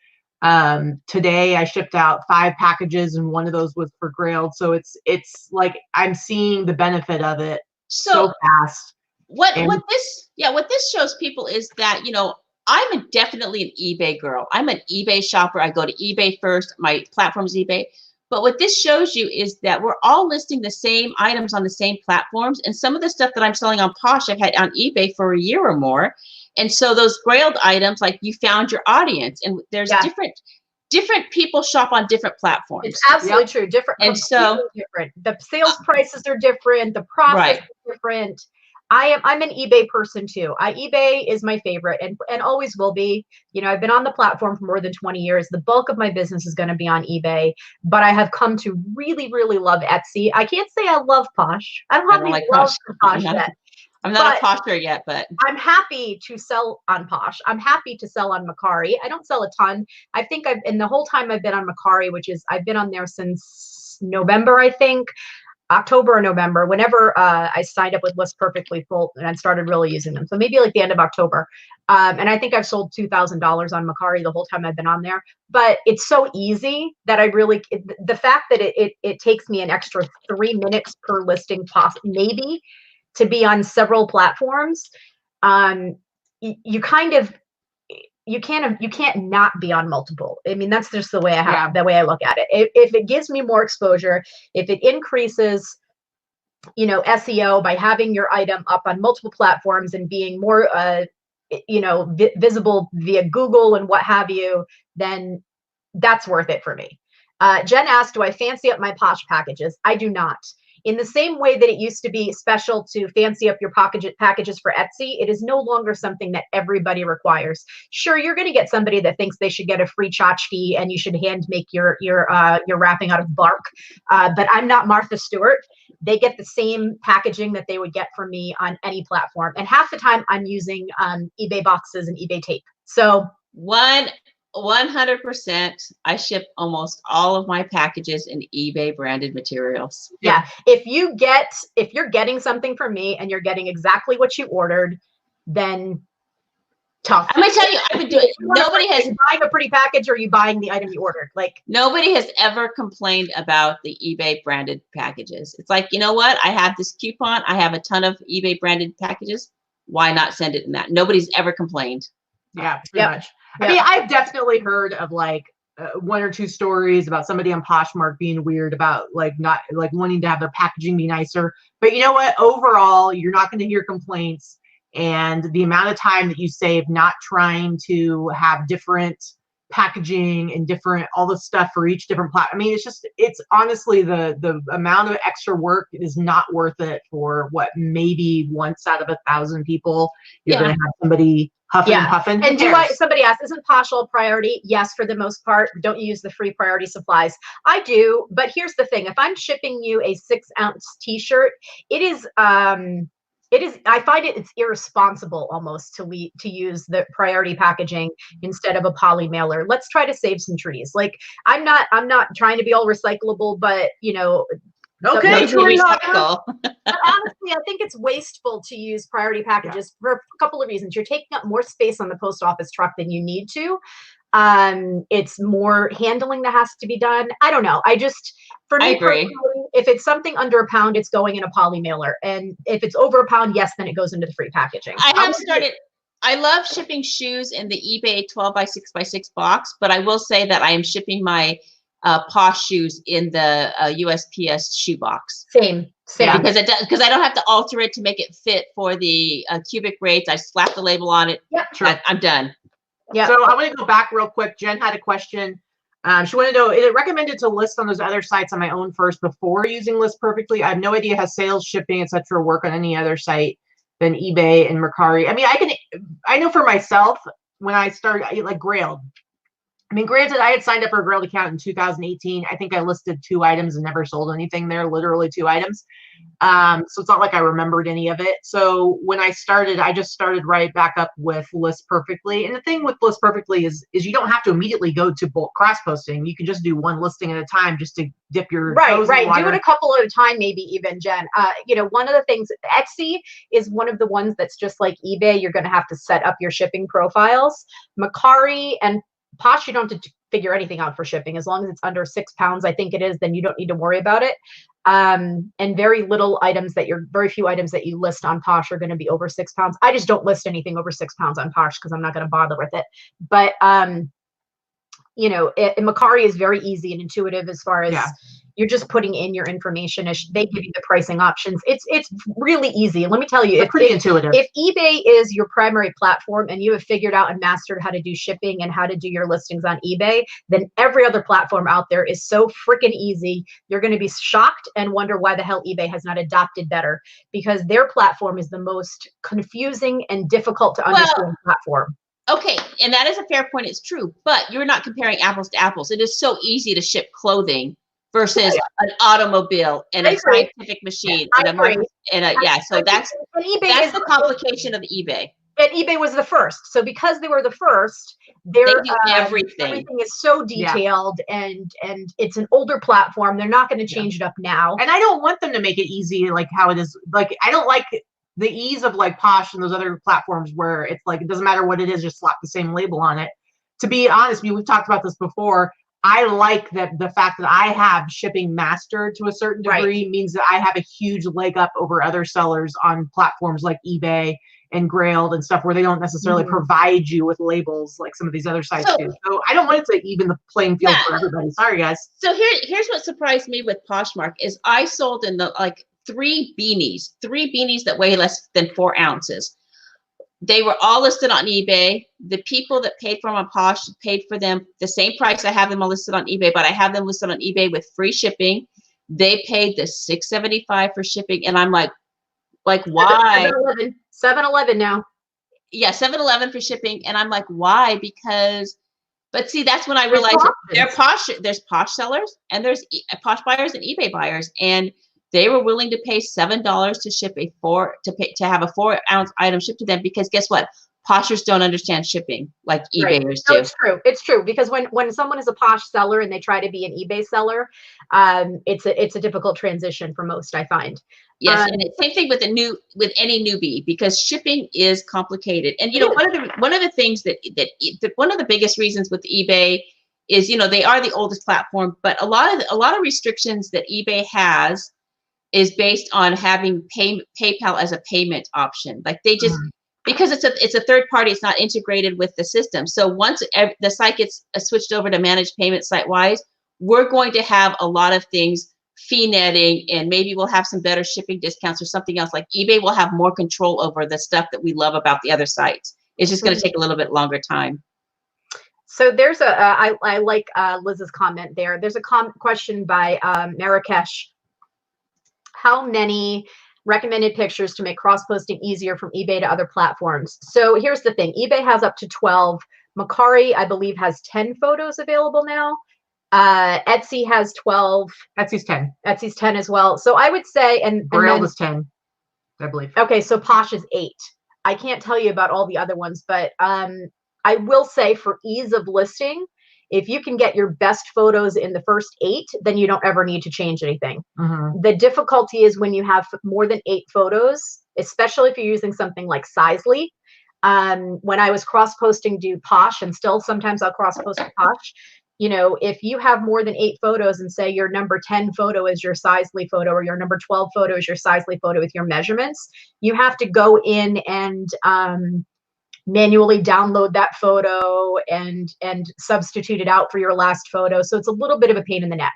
S1: Today I shipped out 5 packages, and one of those was for Grailed. So it's like I'm seeing the benefit of it so fast.
S3: What this shows people is that, you know, I'm definitely an eBay girl. I'm an eBay shopper. I go to eBay first. My platform is eBay. But what this shows you is that we're all listing the same items on the same platforms. And some of the stuff that I'm selling on Posh, I've had on eBay for a year or more. And so those Grailed items, like you found your audience, and there's different people shop on different platforms.
S2: It's absolutely true. Different.
S3: And so
S2: different. The sales prices are different. The profits are different. I'm an eBay person too. eBay is my favorite and always will be. You know, I've been on the platform for more than 20 years. The bulk of my business is going to be on eBay, but I have come to really, really love Etsy. I can't say I love Posh. I don't have any love for Posh yet.
S3: I'm not a Posher yet, but
S2: I'm happy to sell on Posh. I'm happy to sell on Mercari. I don't sell a ton. I think in the whole time I've been on Mercari, which is I've been on there since November, I think. October or November, whenever I signed up with List Perfectly Full and I started really using them. So maybe like the end of October. And I think I've sold $2,000 on Mercari the whole time I've been on there. But it's so easy that the fact that it takes me an extra 3 minutes per listing maybe to be on several platforms, you can't not be on multiple. I mean, that's just the way the way I look at it. If it gives me more exposure, if it increases, you know, SEO by having your item up on multiple platforms and being more, you know, visible via Google and what have you, then that's worth it for me. Jen asked, do I fancy up my Posh packages? I do not. In the same way that it used to be special to fancy up your packages for Etsy, it is no longer something that everybody requires. Sure, you're going to get somebody that thinks they should get a free tchotchke and you should hand make your wrapping out of bark. But I'm not Martha Stewart. They get the same packaging that they would get from me on any platform. And half the time I'm using eBay boxes and eBay tape. So
S3: 100%. I ship almost all of my packages in eBay branded materials.
S2: Yeah. If you're getting something from me and you're getting exactly what you ordered, then tough.
S3: I'm gonna tell you, I've been doing. Nobody has
S2: buying a pretty package, or are you buying the item you ordered? Like
S3: nobody has ever complained about the eBay branded packages. It's like, you know what? I have this coupon. I have a ton of eBay branded packages. Why not send it in that? Nobody's ever complained.
S1: Yeah, pretty much. I mean, I've definitely heard of like 1 or 2 stories about somebody on Poshmark being weird about like not like wanting to have their packaging be nicer. But you know what? Overall, you're not going to hear complaints. And the amount of time that you save not trying to have different packaging and different all the stuff for each different platform. I mean, it's honestly the amount of extra work is not worth it for what maybe once out of 1,000 people you're going to have somebody huffing and puffing.
S2: And somebody asked, isn't Posh all priority? Yes, for the most part. Don't use the free priority supplies. I do, but here's the thing: if I'm shipping you a 6-ounce T-shirt, it is I find it's irresponsible almost to use the priority packaging instead of a poly mailer. Let's try to save some trees. Like I'm not trying to be all recyclable, but you know,
S3: okay, recycle.
S2: But honestly, I think it's wasteful to use priority packages for a couple of reasons. You're taking up more space on the post office truck than you need to. It's more handling that has to be done. I don't know. For me, if it's something under a pound, it's going in a poly mailer. And if it's over a pound, yes, then it goes into the free packaging.
S3: I love shipping shoes in the eBay 12x6x6 box, but I will say that I am shipping my Posh shoes in the USPS shoebox.
S2: Same.
S3: Yeah, because I don't have to alter it to make it fit for the cubic rates. I slap the label on it.
S2: Yep.
S1: Sure.
S3: I'm done.
S2: Yeah.
S1: So I want to go back real quick. Jen had a question. She wanted to know, is it recommended to list on those other sites on my own first before using List Perfectly? I have no idea how sales, shipping, etc. work on any other site than eBay and Mercari. I mean, I know for myself, when I started, like Grailed. I mean, granted, I had signed up for a Grailed account in 2018. I think I listed 2 items and never sold anything there, literally 2 items. So it's not like I remembered any of it. So when I started, I just started right back up with List Perfectly. And the thing with List Perfectly is you don't have to immediately go to bulk cross posting. You can just do one listing at a time just to dip your toes in the water.
S2: Do it a couple at a time, maybe even, Jen. You know, one of the things, Etsy is one of the ones that's just like eBay. You're going to have to set up your shipping profiles. Mercari and Posh, you don't have to figure anything out for shipping. As long as it's under 6 pounds, I think it is, then you don't need to worry about it. And very few items that you list on Posh are going to be over 6 pounds. I just don't list anything over 6 pounds on Posh because I'm not going to bother with it. But you know, Mercari is very easy and intuitive as far as you're just putting in your information. They give you the pricing options. It's really easy. And let me tell you,
S1: it's pretty intuitive.
S2: If eBay is your primary platform and you have figured out and mastered how to do shipping and how to do your listings on eBay, then every other platform out there is so freaking easy. You're going to be shocked and wonder why the hell eBay has not adopted better, because their platform is the most confusing and difficult to understand platform.
S3: Okay, and that is a fair point. It's true, but you're not comparing apples to apples. It is so easy to ship clothing versus an automobile and a scientific machine and so that's the complication of eBay.
S2: And eBay was the first. So because they were the first, they do everything is so detailed and it's an older platform. They're not going to change it up now.
S1: And I don't want them to make it easy like how it is. Like, I don't like the ease of like Posh and those other platforms where it's like, it doesn't matter what it is, just slap the same label on it. To be honest, we've talked about this before. I like that the fact that I have shipping mastered to a certain degree means that I have a huge leg up over other sellers on platforms like eBay and Grailed and stuff where they don't necessarily provide you with labels like some of these other sites do. So I don't want it to even the playing field for everybody. Sorry, guys.
S3: So here's what surprised me with Poshmark is I sold in the like 3 beanies that weigh less than 4 ounces. They were all listed on eBay. The people that paid for them on Posh paid for them the same price I have them all listed on eBay, but I have them listed on eBay with free shipping. They paid the $6.75 for shipping, and I'm like why?
S2: 7-Eleven now.
S3: Yeah, 7-Eleven for shipping, and I'm like, why? Because, but see, that's when I realized there's Posh sellers and there's Posh buyers and eBay buyers, and they were willing to pay $7 to ship to have a 4-ounce item shipped to them, because guess what? Poshers don't understand shipping like eBayers do.
S2: No, it's true. It's true, because when someone is a Posh seller and they try to be an eBay seller, it's a difficult transition for most, I find.
S3: Yes, and same thing with any newbie, because shipping is complicated. And you know, one of the things one of the biggest reasons with eBay is, you know, they are the oldest platform, but a lot of restrictions that eBay has is based on having PayPal as a payment option. Like they just, because it's a third party, it's not integrated with the system. So once the site gets switched over to managed payment site-wise, we're going to have a lot of things, fee netting, and maybe we'll have some better shipping discounts or something else. Like eBay will have more control over the stuff that we love about the other sites. It's just going to take a little bit longer time.
S2: So there's I like Liz's comment there. There's a question by Marrakesh. How many recommended pictures to make cross-posting easier from eBay to other platforms? So here's the thing. eBay has up to 12. Mercari, I believe, has 10 photos available now. Etsy has 12.
S1: Etsy's 10.
S2: Etsy's 10 as well. So I would say, and
S1: Grailed is 10, I believe.
S2: Okay, so Posh is 8. I can't tell you about all the other ones, but I will say for ease of listing, if you can get your best photos in the first 8, then you don't ever need to change anything. The difficulty is when you have more than 8 photos, especially if you're using something like Sizely. When I was cross-posting to Posh, and still sometimes I'll cross-post to Posh, you know, if you have more than 8 photos and say your number 10 photo is your Sizely photo or your number 12 photo is your Sizely photo with your measurements, you have to go in and manually download that photo and substitute it out for your last photo. So it's a little bit of a pain in the neck.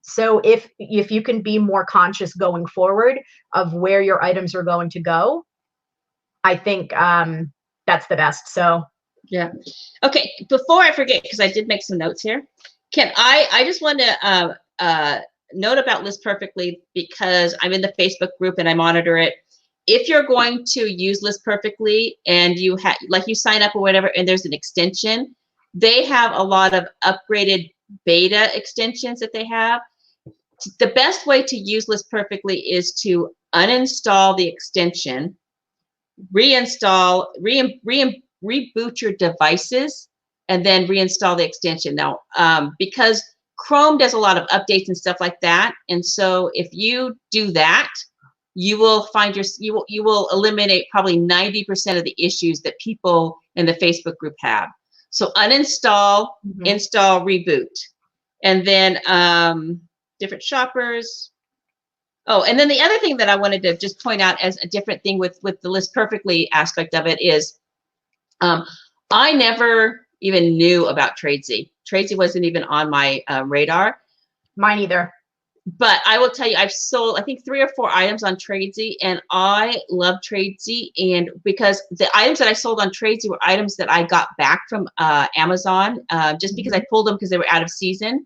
S2: So if you can be more conscious going forward of where your items are going to go, I think that's the best. So
S3: yeah. Okay. Before I forget, because I did make some notes here, I just want to note about List Perfectly, because I'm in the Facebook group and I monitor it. If you're going to use List Perfectly and you sign up or whatever, and there's an extension, they have a lot of upgraded beta extensions that they have. The best way to use List Perfectly is to uninstall the extension, reinstall, reboot your devices, and then reinstall the extension. Now, because Chrome does a lot of updates and stuff like that, and so if you do that, you will find you will eliminate probably 90% of the issues that people in the Facebook group have. So uninstall, install, reboot, and then different shoppers. Oh, and then the other thing that I wanted to just point out as a different thing with the List Perfectly aspect of it is, I never even knew about Tradesy. Tradesy wasn't even on my radar.
S2: Mine either.
S3: But I will tell you, I've sold, I think, 3 or 4 items on Tradesy, and I love Tradesy. And because the items that I sold on Tradesy were items that I got back from Amazon, just because I pulled them because they were out of season.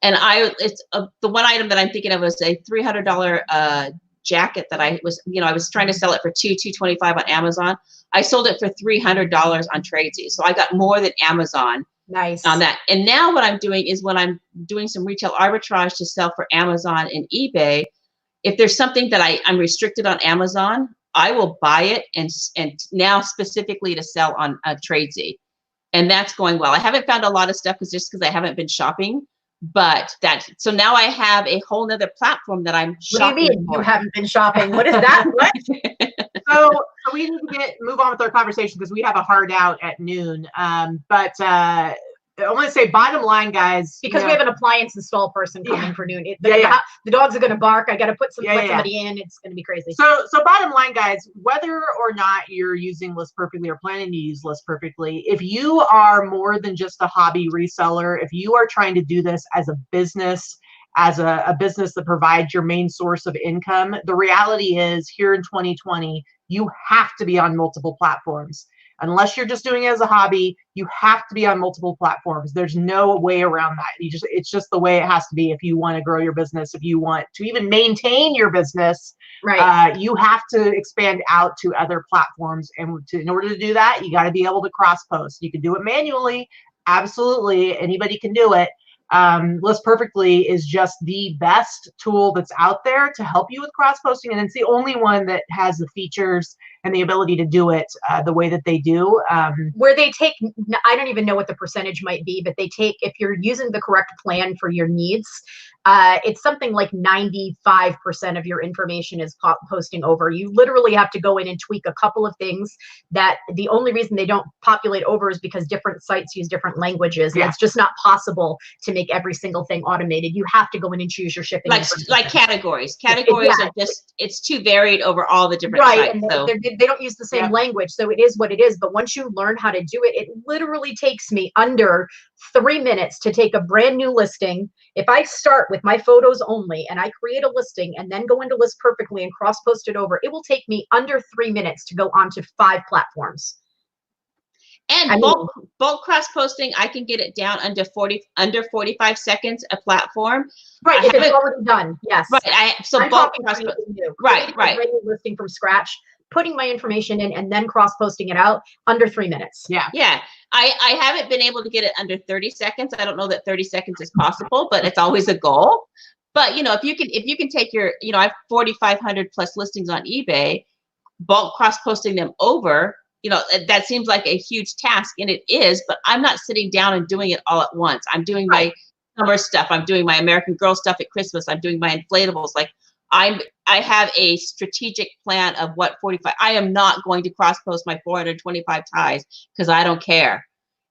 S3: And the one item that I'm thinking of was a $300 jacket that I was trying to sell it for $225 on Amazon. I sold it for $300 on Tradesy. So I got more than Amazon.
S2: Nice.
S3: On that. And now what I'm doing is, when I'm doing some retail arbitrage to sell for Amazon and eBay, if there's something that I'm restricted on Amazon, I will buy it and now specifically to sell on Tradesy. And that's going well. I haven't found a lot of stuff because I haven't been shopping, but so now I have a whole nother platform that I'm shopping.
S2: What do you mean you haven't been shopping? What is that? What?
S1: So we need to move on with our conversation because we have a hard out at noon. But I want to say, bottom line, guys,
S2: because we have an appliance install person coming for noon. The dogs are going to bark. I got to put somebody in. It's going to be crazy.
S1: So bottom line, guys, whether or not you're using List Perfectly or planning to use List Perfectly, if you are more than just a hobby reseller, if you are trying to do this as a business, as a business that provides your main source of income, the reality is, here in 2020, you have to be on multiple platforms. Unless you're just doing it as a hobby, you have to be on multiple platforms. There's no way around that. It's just the way it has to be if you want to grow your business, if you want to even maintain your business.
S2: Right.
S1: You have to expand out to other platforms. And in order to do that, you got to be able to cross post. You can do it manually. Absolutely. Anybody can do it. List Perfectly is just the best tool that's out there to help you with cross posting, and it's the only one that has the features and the ability to do it the way that they do.
S2: Where they take, I don't even know what the percentage might be, but they take, if you're using the correct plan for your needs, it's something like 95% of your information is posting over. You literally have to go in and tweak a couple of things. That the only reason they don't populate over is because different sites use different languages. And it's just not possible to make every single thing automated. You have to go in and choose your shipping.
S3: Like categories. Categories are just, it's too varied over all the different sites.
S2: And so they don't use the same language. So it is what it is. But once you learn how to do it, it literally takes me under 3 minutes to take a brand new listing. If I start with my photos only and I create a listing and then go into List Perfectly and cross post it over, it will take me under 3 minutes to go onto 5 platforms.
S3: And bulk cross posting, I can get it down under 45 seconds a platform.
S2: Right, if it's already done, yes.
S3: Right, so bulk cross posting. Right.
S2: Listing from scratch, putting my information in, and then cross posting it out under 3 minutes.
S3: Yeah. I haven't been able to get it under 30 seconds. I don't know that 30 seconds is possible, but it's always a goal. But if you can take your, I have 4,500 plus listings on eBay, bulk cross posting them over, that seems like a huge task, and it is, but I'm not sitting down and doing it all at once. I'm doing my summer stuff. I'm doing my American Girl stuff at Christmas. I'm doing my inflatables. Like I have a strategic plan of what 45. I am not going to cross post my 425 ties because I don't care.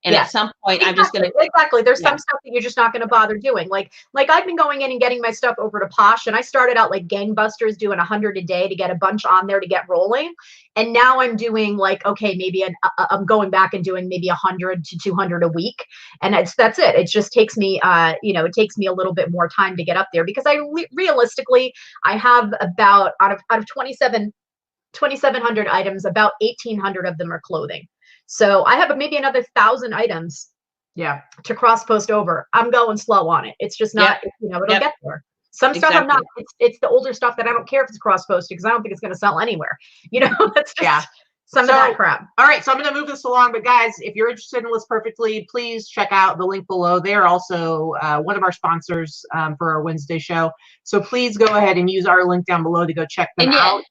S3: And at some point, I'm just going to.
S2: Exactly. There's some stuff that you're just not going to bother doing. Like I've been going in and getting my stuff over to Posh, and I started out like gangbusters doing 100 a day to get a bunch on there to get rolling. And now I'm doing like, okay, maybe I'm going back and doing maybe 100 to 200 a week. And that's it. It just takes me, it takes me a little bit more time to get up there, because realistically, I have about out of 2,700 items, about 1,800 of them are clothing. So I have maybe another 1,000 items to cross post over. I'm going slow on it. It's just not, it'll get there. Some stuff I'm not, it's the older stuff that I don't care if it's cross posted, because I don't think it's going to sell anywhere. That's just some of that crap.
S1: All right. So I'm going to move this along, but guys, if you're interested in List Perfectly, please check out the link below. They're also one of our sponsors for our Wednesday show. So please go ahead and use our link down below to go check them out.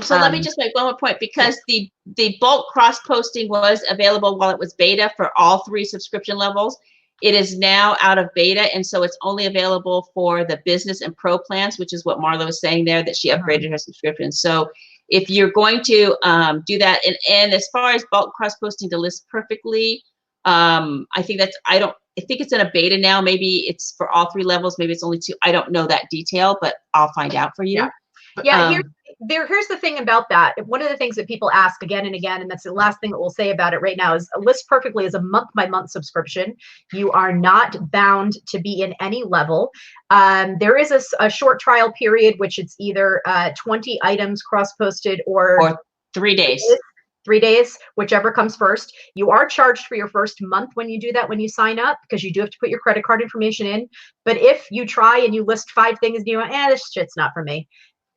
S3: So let me just make one more point, because the bulk cross posting was available while it was beta for all 3 subscription levels. It is now out of beta, and so it's only available for the business and pro plans, which is what Marla was saying there, that she upgraded her subscription. So if you're going to do that, and as far as bulk cross posting to List Perfectly, I think it's in a beta now. Maybe it's for all 3 levels. Maybe it's only 2. I don't know that detail, but I'll find out for you.
S2: Here's the thing about that. One of the things that people ask again and again, and that's the last thing that we'll say about it right now, is List Perfectly is a month-by-month subscription. You are not bound to be in any level. There is a short trial period, which it's either 20 items cross-posted or
S3: 3 days.
S2: 3 days, whichever comes first. You are charged for your first month when you do that, when you sign up, because you do have to put your credit card information in. But if you try and you list 5 things and you go, this shit's not for me,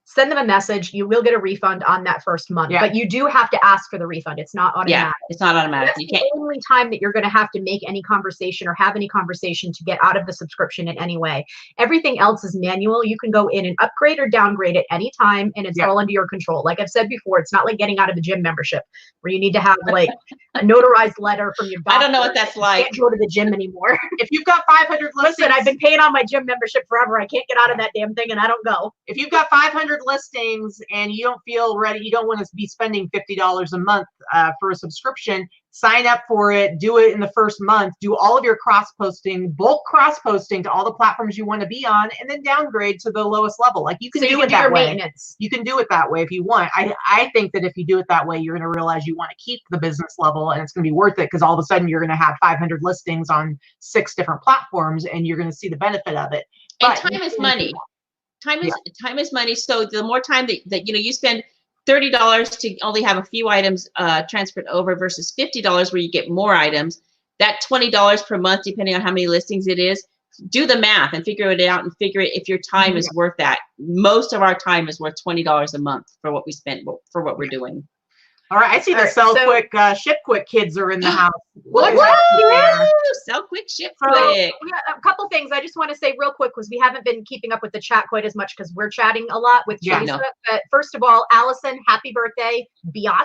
S2: send them a message. You will get a refund on that first month, but you do have to ask for the refund. It's not automatic.
S3: Yeah, it's not automatic.
S2: That's the only time that you're going to have to make any conversation or have any conversation to get out of the subscription in any way. Everything else is manual. You can go in and upgrade or downgrade at any time, and it's all under your control. Like I've said before, it's not like getting out of a gym membership where you need to have like a notarized letter from your doctor.
S3: I don't know what that's like.
S2: Can't go to the gym anymore.
S1: If you've got 500 listings,
S2: listen, I've been paying on my gym membership forever. I can't get out of that damn thing, and I don't go.
S1: If you've got 500 listings and you don't feel ready, you don't want to be spending $50 a month for a subscription, sign up for it, do it in the first month, do all of your cross-posting, bulk cross-posting to all the platforms you want to be on, and then downgrade to the lowest level. Like you can do it that way. You can do it that way if you want. I think that if you do it that way, you're going to realize you want to keep the business level, and it's going to be worth it, because all of a sudden you're going to have 500 listings on 6 different platforms, and you're going to see the benefit of it.
S3: And time is money. Time is money. So the more time that you spend $30 to only have a few items transferred over versus $50 where you get more items, that $20 per month, depending on how many listings it is, do the math and figure it out and figure it if your time is worth that. Most of our time is worth $20 a month for what we spent for what we're doing.
S1: All right, I see the sell quick, ship quick kids are in the house.
S3: Sell quick, ship quick.
S2: A couple things I just want to say real quick, because we haven't been keeping up with the chat quite as much because we're chatting a lot with Theresa. But first of all, Allison, happy birthday, biatch.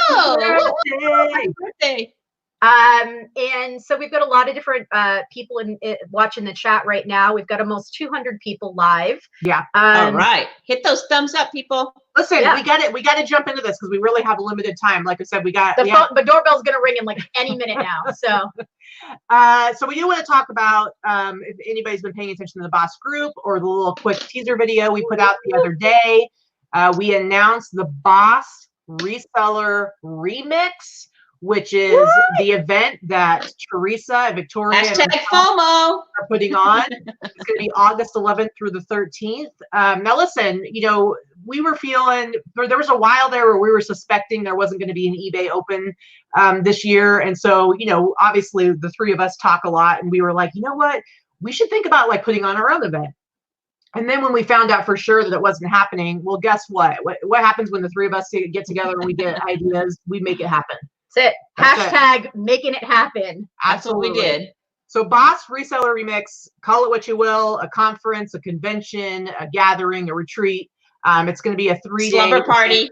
S3: Oh, happy birthday.
S2: And so we've got a lot of different people watching the chat right now. We've got almost 200 people live.
S3: All right, hit those thumbs up, people.
S1: Listen, we got to jump into this because we really have limited time. Like I said,
S2: the doorbell's gonna ring in like any minute now.
S1: So we do want to talk about if anybody's been paying attention to the Boss group or the little quick teaser video we put out the other day. We announced the Boss Reseller Remix, which is the event that Theresa and Victoria
S3: #FOMO
S1: are putting on. It's going to be August 11th through the 13th. Now, listen, we were feeling, there was a while there where we were suspecting there wasn't going to be an eBay open this year. And so, obviously the 3 of us talk a lot, and we were like, you know what, we should think about like putting on our own event. And then when we found out for sure that it wasn't happening, well, guess what? What happens when the 3 of us get together and we get ideas? We make it happen.
S2: That's it. Hashtag making it happen.
S3: That's what we did.
S1: So Boss Reseller Remix, call it what you will, a conference, a convention, a gathering, a retreat. It's going to be a 3-day
S3: slumber party.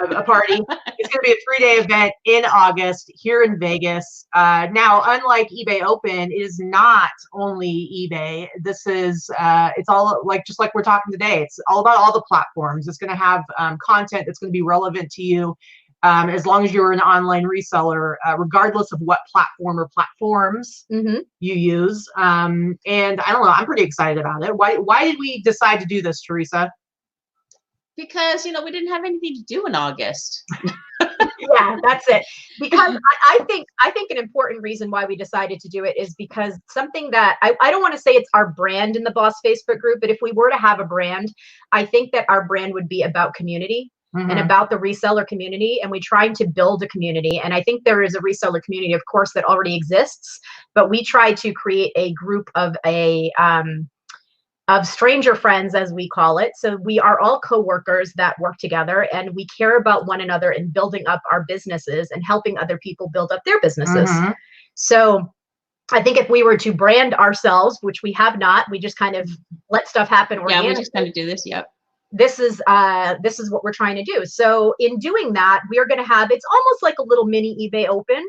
S1: A party. It's going to be a 3-day event in August here in Vegas. Now, unlike eBay Open, it is not only eBay. This is, it's all just like we're talking today. It's all about all the platforms. It's going to have content that's going to be relevant to you. as long as you're an online reseller, regardless of what platform or platforms you use. And I don't know, I'm pretty excited about it. Why did we decide to do this, Theresa?
S3: Because, we didn't have anything to do in August.
S2: Yeah, that's it. Because I think an important reason why we decided to do it is because something that I don't want to say it's our brand in the Boss Facebook group, but if we were to have a brand, I think that our brand would be about community. And about the reseller community, and we tried to build a community. And I think there is a reseller community, of course, that already exists, but we tried to create a group of stranger friends, as we call it. So we are all co-workers that work together, and we care about one another in building up our businesses and helping other people build up their businesses. So I think if we were to brand ourselves, which we have not, we just kind of let stuff happen organically.
S3: Yeah, we just kind of do this. Yep.
S2: This is what we're trying to do. So in doing that, we are going to have, it's almost like a little mini eBay Open.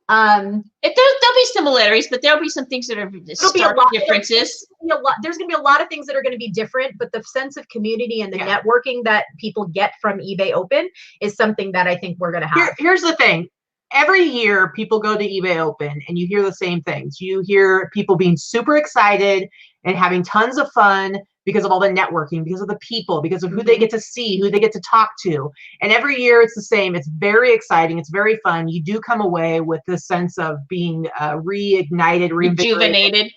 S3: There'll be similarities, but there'll be some things that are stark differences.
S2: There's going to be a lot of things that are going to be different, but the sense of community and the networking that people get from eBay Open is something that I think we're going to have.
S1: Here's the thing. Every year people go to eBay Open and you hear the same things. You hear people being super excited and having tons of fun because of all the networking, because of the people, because of who they get to see, who they get to talk to. And every year it's the same. It's very exciting. It's very fun. You do come away with this sense of being reignited,
S3: rejuvenated.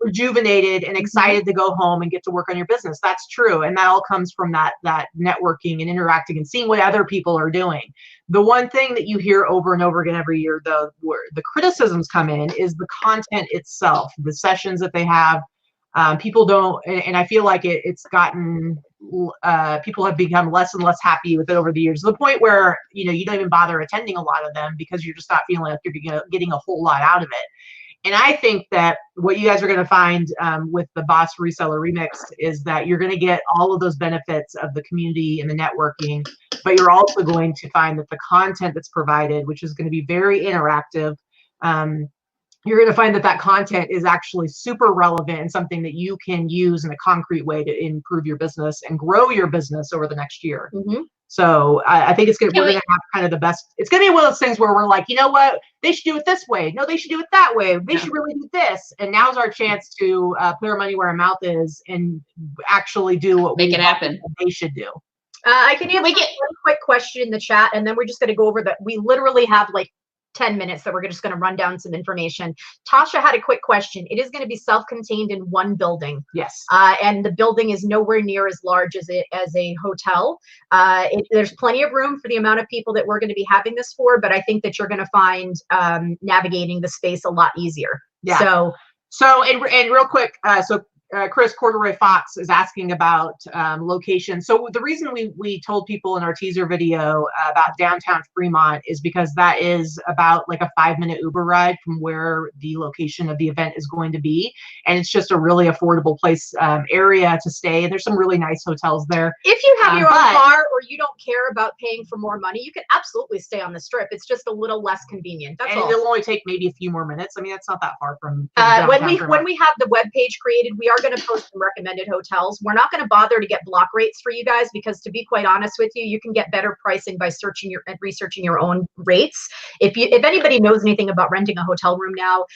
S1: Rejuvenated and excited to go home and get to work on your business. That's true. And that all comes from that networking and interacting and seeing what other people are doing. The one thing that you hear over and over again every year, though, where the criticisms come in, is the content itself, the sessions that they have. People don't, and I feel like it's gotten, people have become less and less happy with it over the years, to the point where, you don't even bother attending a lot of them because you're just not feeling like you're getting a whole lot out of it. And I think that what you guys are going to find with the BOSS Reseller Remix is that you're going to get all of those benefits of the community and the networking, but you're also going to find that the content that's provided, which is going to be very interactive, you're going to find that content is actually super relevant and something that you can use in a concrete way to improve your business and grow your business over the next year. So I think we're going to have kind of the best. It's going to be one of those things where we're like, you know what, they should do it this way. No, they should do it that way. They should really do this. And now's our chance to put our money where our mouth is and actually do what
S3: make it happen.
S1: They should do.
S2: I can answer one quick question in the chat, and then we're just going to go over that. We literally have like 10 minutes that we're just going to run down some information. Tasha had a quick question. It is going to be self-contained in one building.
S1: Yes.
S2: And the building is nowhere near as large as a hotel. There's plenty of room for the amount of people that we're going to be having this for, but I think that you're going to find navigating the space a lot easier.
S1: Yeah. So and real quick, Chris Corduroy Fox is asking about location. So the reason we told people in our teaser video about downtown Fremont is because that is about like a 5-minute Uber ride from where the location of the event is going to be. And it's just a really affordable place, area to stay. There's some really nice hotels there.
S2: If you have your own car or you don't care about paying for more money, you can absolutely stay on the Strip. It's just a little less convenient. That's all.
S1: It'll only take maybe a few more minutes. I mean, that's not that far from
S2: when we have the web page created, we are going to post some recommended hotels. We're not going to bother to get block rates for you guys because, to be quite honest with you can get better pricing by researching your own rates. If anybody knows anything about renting a hotel room now,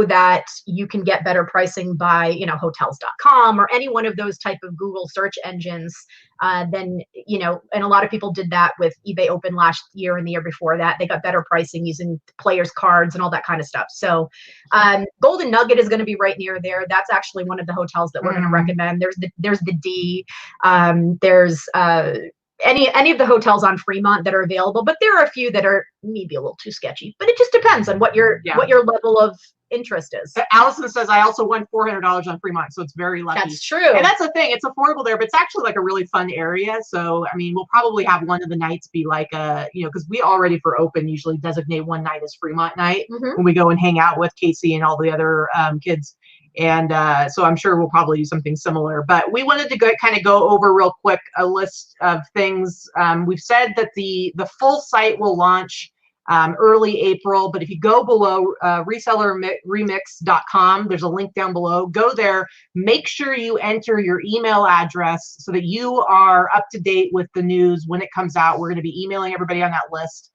S2: that you can get better pricing by hotels.com or any one of those type of Google search engines. And a lot of people did that with eBay Open last year and the year before that. They got better pricing using players' cards and all that kind of stuff. So Golden Nugget is going to be right near there. That's actually one of the hotels that we're going to recommend. There's the D. There's any of the hotels on Fremont that are available, but there are a few that are maybe a little too sketchy. But it just depends on what your level of interest is.
S1: Allison says, I also won $400 on Fremont, so it's very lucky.
S2: That's true.
S1: And that's the thing, it's affordable there, but it's actually like a really fun area. So I mean, we'll probably have one of the nights be like because we already for Open usually designate one night as Fremont night when we go and hang out with Casey and all the other kids. And so I'm sure we'll probably do something similar, but we wanted to go over real quick a list of things. We've said that the full site will launch early April. But if you go below resellerremix.com, there's a link down below. Go there. Make sure you enter your email address so that you are up to date with the news when it comes out. We're going to be emailing everybody on that list,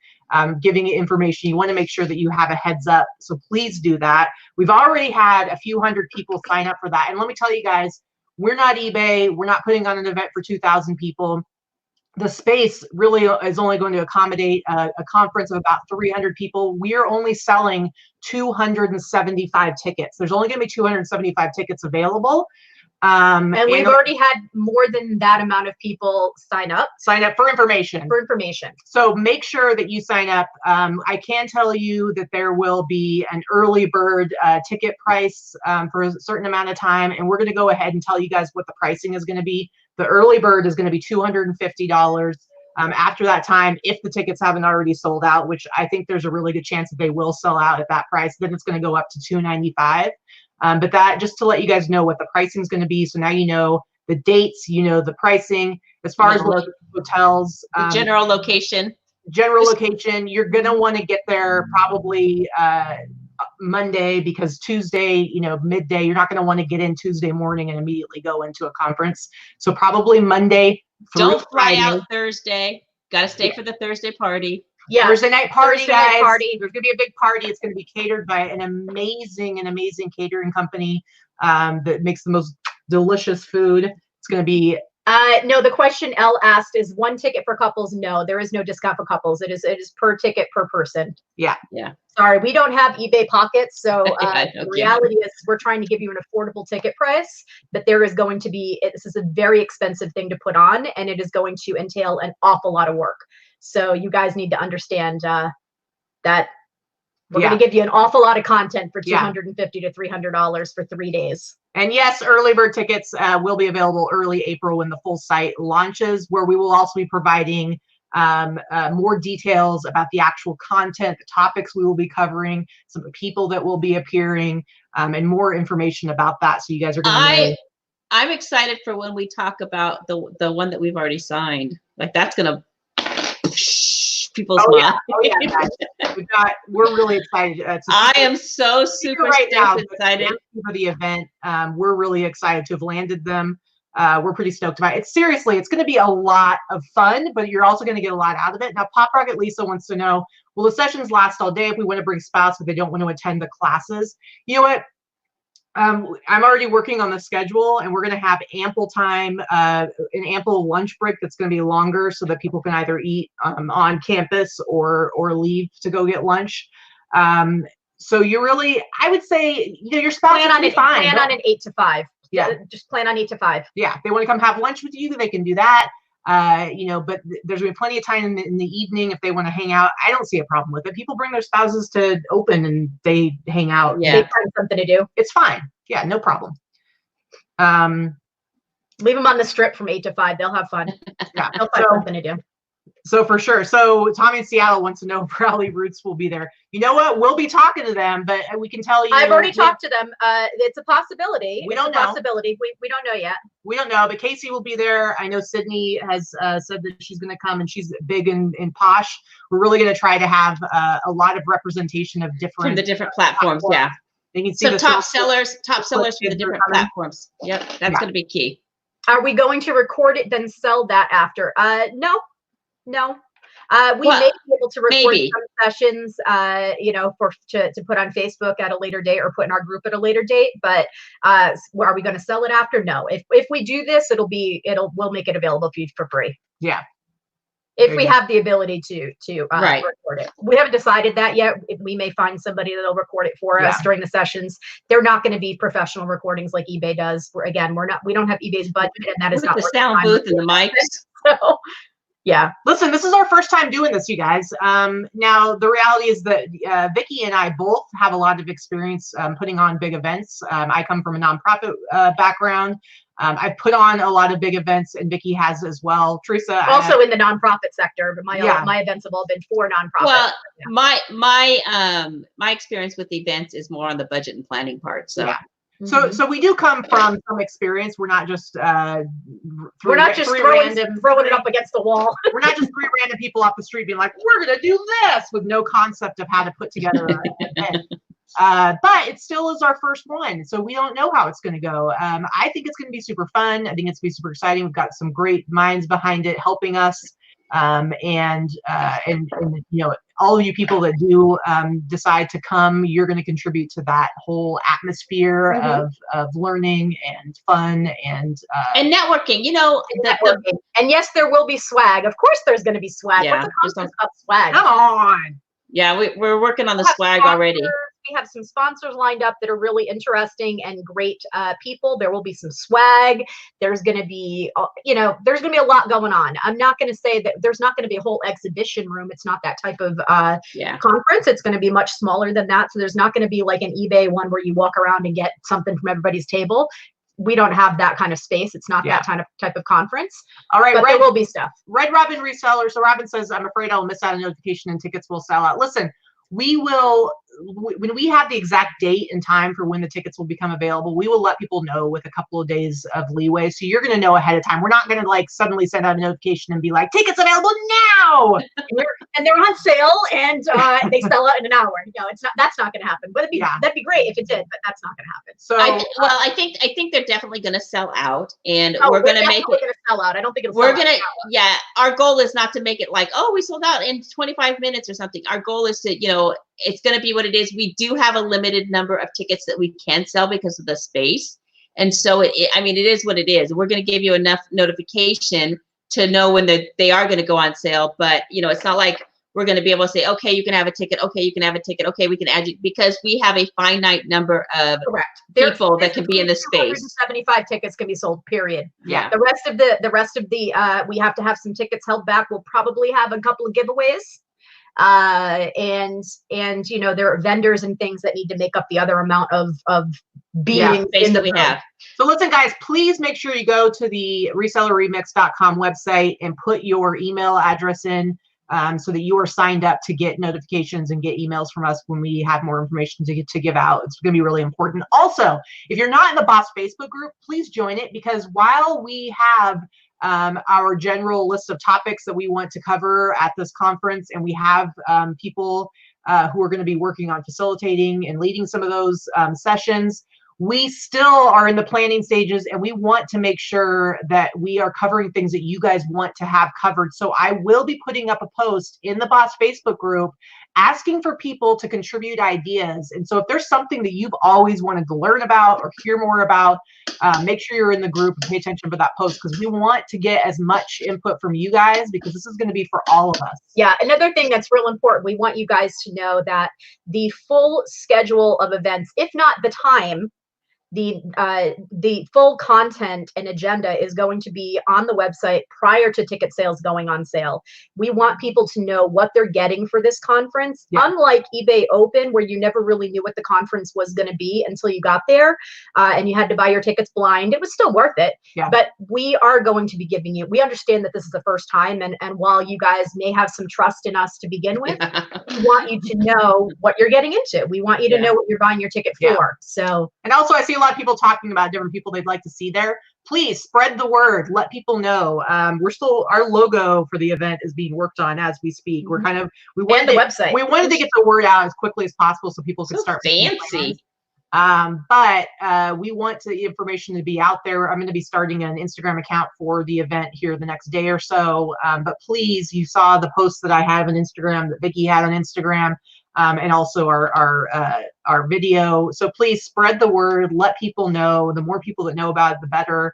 S1: giving you information. You want to make sure that you have a heads up. So please do that. We've already had a few hundred people sign up for that. And let me tell you guys, we're not eBay. We're not putting on an event for 2,000 people. The space really is only going to accommodate a conference of about 300 people. We are only selling 275 tickets. There's only going to be 275 tickets available.
S2: And we've already had more than that amount of people sign up
S1: for information.
S2: So
S1: make sure that you sign up. I can tell you that there will be an early bird ticket price for a certain amount of time, and we're going to go ahead and tell you guys what the pricing is going to be. The early bird is going to be $250. After that time, if the tickets haven't already sold out, which I think there's a really good chance that they will sell out at that price, then it's going to go up to $295. But that, just to let you guys know what the pricing is going to be. So now you know the dates, you know the pricing. As far as hotels,
S3: general location,
S1: you're going to want to get there probably Monday, because Tuesday, midday, you're not going to want to get in Tuesday morning and immediately go into a conference. So probably Monday.
S3: Don't fly out Thursday. Got to stay for the Thursday party.
S1: Yeah, Thursday night party, guys. There's gonna be a big party. It's gonna be catered by an amazing catering company that makes the most delicious food. It's gonna be.
S2: No, the question Elle asked is one ticket for couples. No, there is no discount for couples. It is per ticket per person.
S1: Yeah.
S2: Sorry, we don't have eBay pockets, so the reality is we're trying to give you an affordable ticket price, but there is going to be, this is a very expensive thing to put on, and it is going to entail an awful lot of work. So you guys need to understand that we're going to give you an awful lot of content for $250 to $300 for 3 days.
S1: And yes, early bird tickets will be available early April when the full site launches, where we will also be providing more details about the actual content, the topics we will be covering, some of the people that will be appearing, and more information about that. So you guys are going to know.
S3: I'm excited for when we talk about the one that we've already signed. Like, that's going to people's mind.
S1: We're really excited.
S3: I am so super excited
S1: for the event. We're really excited to have landed them. We're pretty stoked about it. It's going to be a lot of fun, but you're also going to get a lot out of it. Now, Pop Rocket Lisa wants to know, will the sessions last all day if we want to bring spouse, but they don't want to attend the classes? You know what? I'm already working on the schedule, and we're going to have ample time, an ample lunch break that's going to be longer, so that people can either eat on campus or leave to go get lunch. So you really, I would say, your spouse
S2: plan on it. Plan on an 8 to 5.
S1: Yeah,
S2: just plan on 8 to 5.
S1: Yeah, if they want to come have lunch with you, they can do that. But there's gonna be plenty of time in the evening if they want to hang out. I don't see a problem with it. People bring their spouses to open and they hang out.
S2: Yeah, they find something to do.
S1: It's fine. Yeah, no problem.
S2: Leave them on the strip from 8 to 5. They'll have fun.
S1: Yeah,
S2: they'll find something to do.
S1: So for sure. So Tommy in Seattle wants to know if Rally Roots will be there. You know what? We'll be talking to them, but we can tell you.
S2: I've already talked to them. It's a possibility.
S1: We don't know.
S2: Possibility. We don't know yet.
S1: We don't know, but Casey will be there. I know Sydney has said that she's going to come, and she's big in Posh. We're really going to try to have a lot of representation of
S3: from the different platforms. Yeah.
S1: You can see
S3: so top sellers from the different platforms. Yep, that's going to be key.
S2: Are we going to record it then sell that after? No. We may be able to record some sessions, to put on Facebook at a later date or put in our group at a later date. But are we going to sell it after? No. If we do this, we'll make it available for you for free.
S1: Yeah.
S2: If we have the ability to record it. We haven't decided that yet. We may find somebody that'll record it for us during the sessions. They're not going to be professional recordings like eBay does. We don't have eBay's budget, and that is not
S3: the sound booth and the mics.
S2: So, yeah.
S1: Listen, this is our first time doing this, you guys. Now, the reality is that Vicki and I both have a lot of experience putting on big events. I come from a nonprofit background. I've put on a lot of big events, and Vicki has as well. Theresa
S2: also in the nonprofit sector, but my events have all been for nonprofit.
S3: Well, my experience with events is more on the budget and planning part. So
S1: So we do come from some experience. We're not just
S2: throwing it up against the wall.
S1: We're not just three random people off the street being like, we're gonna do this with no concept of how to put together an event. But it still is our first one, so we don't know how it's going to go. I think it's going to be super fun. I think it's going to be super exciting. We've got some great minds behind it helping us, and you know, all of you people that do decide to come, you're going to contribute to that whole atmosphere of learning and fun and
S3: networking. You know,
S2: and yes, there will be swag. Of course, there's going to be swag.
S3: Yeah,
S2: what's the concept of swag?
S1: Come on.
S3: Yeah, we're working on the swag already.
S2: We have some sponsors lined up that are really interesting and great people. There will be some swag. There's going to be, you know, there's going to be a lot going on. I'm not going to say that there's not going to be a whole exhibition room. It's not that type of conference. It's going to be much smaller than that. So there's not going to be like an eBay one where you walk around and get something from everybody's table. We don't have that kind of space. It's not that type of conference.
S1: All right,
S2: but there will be stuff.
S1: Red Robin Reseller. So Robin says, I'm afraid I'll miss out on notification and tickets will sell out. Listen, we will, when we have the exact date and time for when the tickets will become available, we will let people know with a couple of days of leeway. So you're going to know ahead of time. We're not going to like suddenly send out a notification and be like, tickets available now.
S2: and they're on sale and they sell out in an hour. No, it's not. That's not going to happen. But that'd be great if it did, but that's not going to happen.
S1: So
S3: I think they're definitely going to sell out, and we're going to make it.
S2: Going to sell out. I don't think it'll.
S3: We're going to Our goal is not to make it like, oh, we sold out in 25 minutes or something. Our goal is to, you know, it's going to be what it is. We do have a limited number of tickets that we can sell because of the space. And so, I mean, it is what it is. We're going to give you enough notification to know when they are going to go on sale. But, you know, it's not like we're going to be able to say, okay, you can have a ticket. Okay, you can have a ticket. Okay, we can add you, because we have a finite number of people that can be in the space.
S2: 75 tickets can be sold, period.
S3: Yeah.
S2: The rest of the we have to have some tickets held back. We'll probably have a couple of giveaways. And you know, there are vendors and things that need to make up the other amount of being
S3: space that we have.
S1: So listen, guys, please make sure you go to the resellerremix.com website and put your email address in so that you are signed up to get notifications and get emails from us when we have more information to give out. It's going to be really important. Also, if you're not in the BOSS Facebook group, please join it, because while we have our general list of topics that we want to cover at this conference, and we have people who are going to be working on facilitating and leading some of those sessions, we still are in the planning stages, and we want to make sure that we are covering things that you guys want to have covered. So I will be putting up a post in the BOSS Facebook group asking for people to contribute ideas. And so if there's something that you've always wanted to learn about or hear more about, make sure you're in the group and pay attention for that post, because we want to get as much input from you guys, because this is going to be for all of us.
S2: Yeah, another thing that's real important, we want you guys to know that the full schedule of events, if not the time, the full content and agenda is going to be on the website prior to ticket sales going on sale. We want people to know what they're getting for this conference. Unlike eBay Open, where you never really knew what the conference was going to be until you got there, and you had to buy your tickets blind. It was still worth it. But we are going to be giving you, we understand that this is the first time, and while you guys may have some trust in us to begin with, we want you to know what you're getting into. We want you to know what you're buying your ticket for. So,
S1: and also I see a lot of people talking about different people they'd like to see there. Please spread the word, let people know. We're still, our logo for the event is being worked on as we speak. We're kind of, we wanted to get the word out as quickly as possible so people could start
S3: fancy.
S1: But we want the information to be out there. I'm going to be starting an Instagram account for the event here the next day or so. But please, you saw the post that I have on Instagram, that Vicki had on Instagram. And also our video. So please spread the word, let people know. The more people that know about it, the better.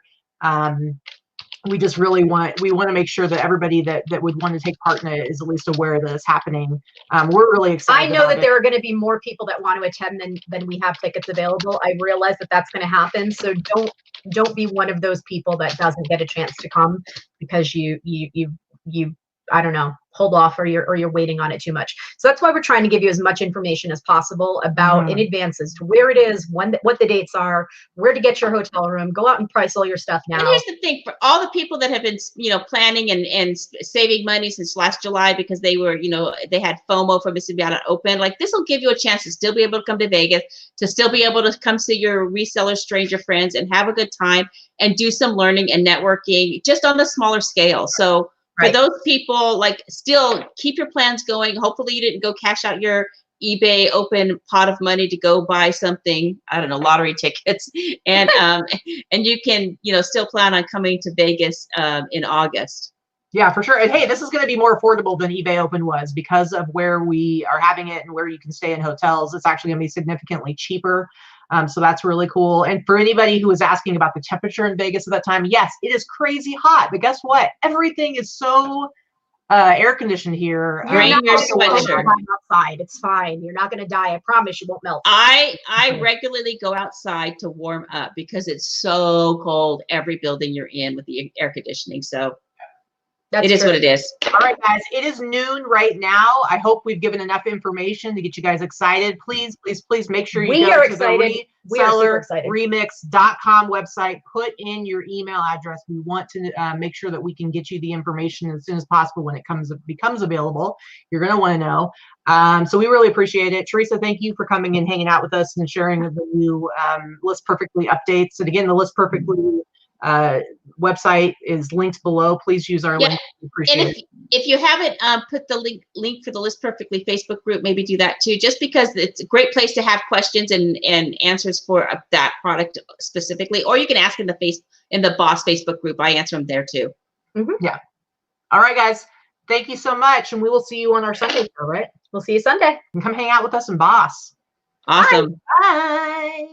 S1: We just really want to make sure that everybody that would want to take part in it is at least aware that it's happening. We're really excited.
S2: I know that there are going to be more people that want to attend than we have tickets available. I realize that that's going to happen. So don't be one of those people that doesn't get a chance to come because you I don't know. hold off or you're waiting on it too much. So that's why we're trying to give you as much information as possible about in advance as to where it is, what the dates are, where to get your hotel room. Go out and price all your stuff now.
S3: And here's the thing, for all the people that have been, planning and saving money since last July because they were, they had FOMO for Mississippi out open, like this will give you a chance to still be able to come to Vegas, to still be able to come see your reseller stranger friends and have a good time and do some learning and networking just on a smaller scale. So for those people, like, still keep your plans going. Hopefully you didn't go cash out your eBay open pot of money to go buy something, I don't know, lottery tickets, and you can, still plan on coming to Vegas in August.
S1: Yeah, for sure. And hey, this is going to be more affordable than eBay Open was because of where we are having it and where you can stay in hotels. It's actually going to be significantly cheaper. So that's really cool. And for anybody who was asking about the temperature in Vegas at that time, yes, it is crazy hot. But guess what? Everything is so air conditioned here.
S3: Bring your sweatshirt
S2: outside. It's fine. You're not going to die. I promise you won't melt.
S3: I regularly go outside to warm up because it's so cold every building you're in with the air conditioning. So it is what it is.
S1: All right, guys, it is noon right now. I hope we've given enough information to get you guys excited. Please, please, please make sure you go to the resellerremix.com website. Put in your email address. We want to make sure that we can get you the information as soon as possible when it becomes available. You're going to want to know. So we really appreciate it. Theresa, thank you for coming and hanging out with us and sharing the new List Perfectly updates. And again, the List Perfectly website is linked below. Please use our link.
S3: And if you haven't put the link for the List Perfectly Facebook group, maybe do that too, just because it's a great place to have questions and answers for that product specifically, or you can ask in the BOSS Facebook group. I answer them there too.
S1: Yeah. All right, guys. Thank you so much, and we will see you on our Sunday show, right?
S2: We'll see you Sunday.
S1: And come hang out with us in BOSS.
S3: Awesome.
S1: Bye. Bye.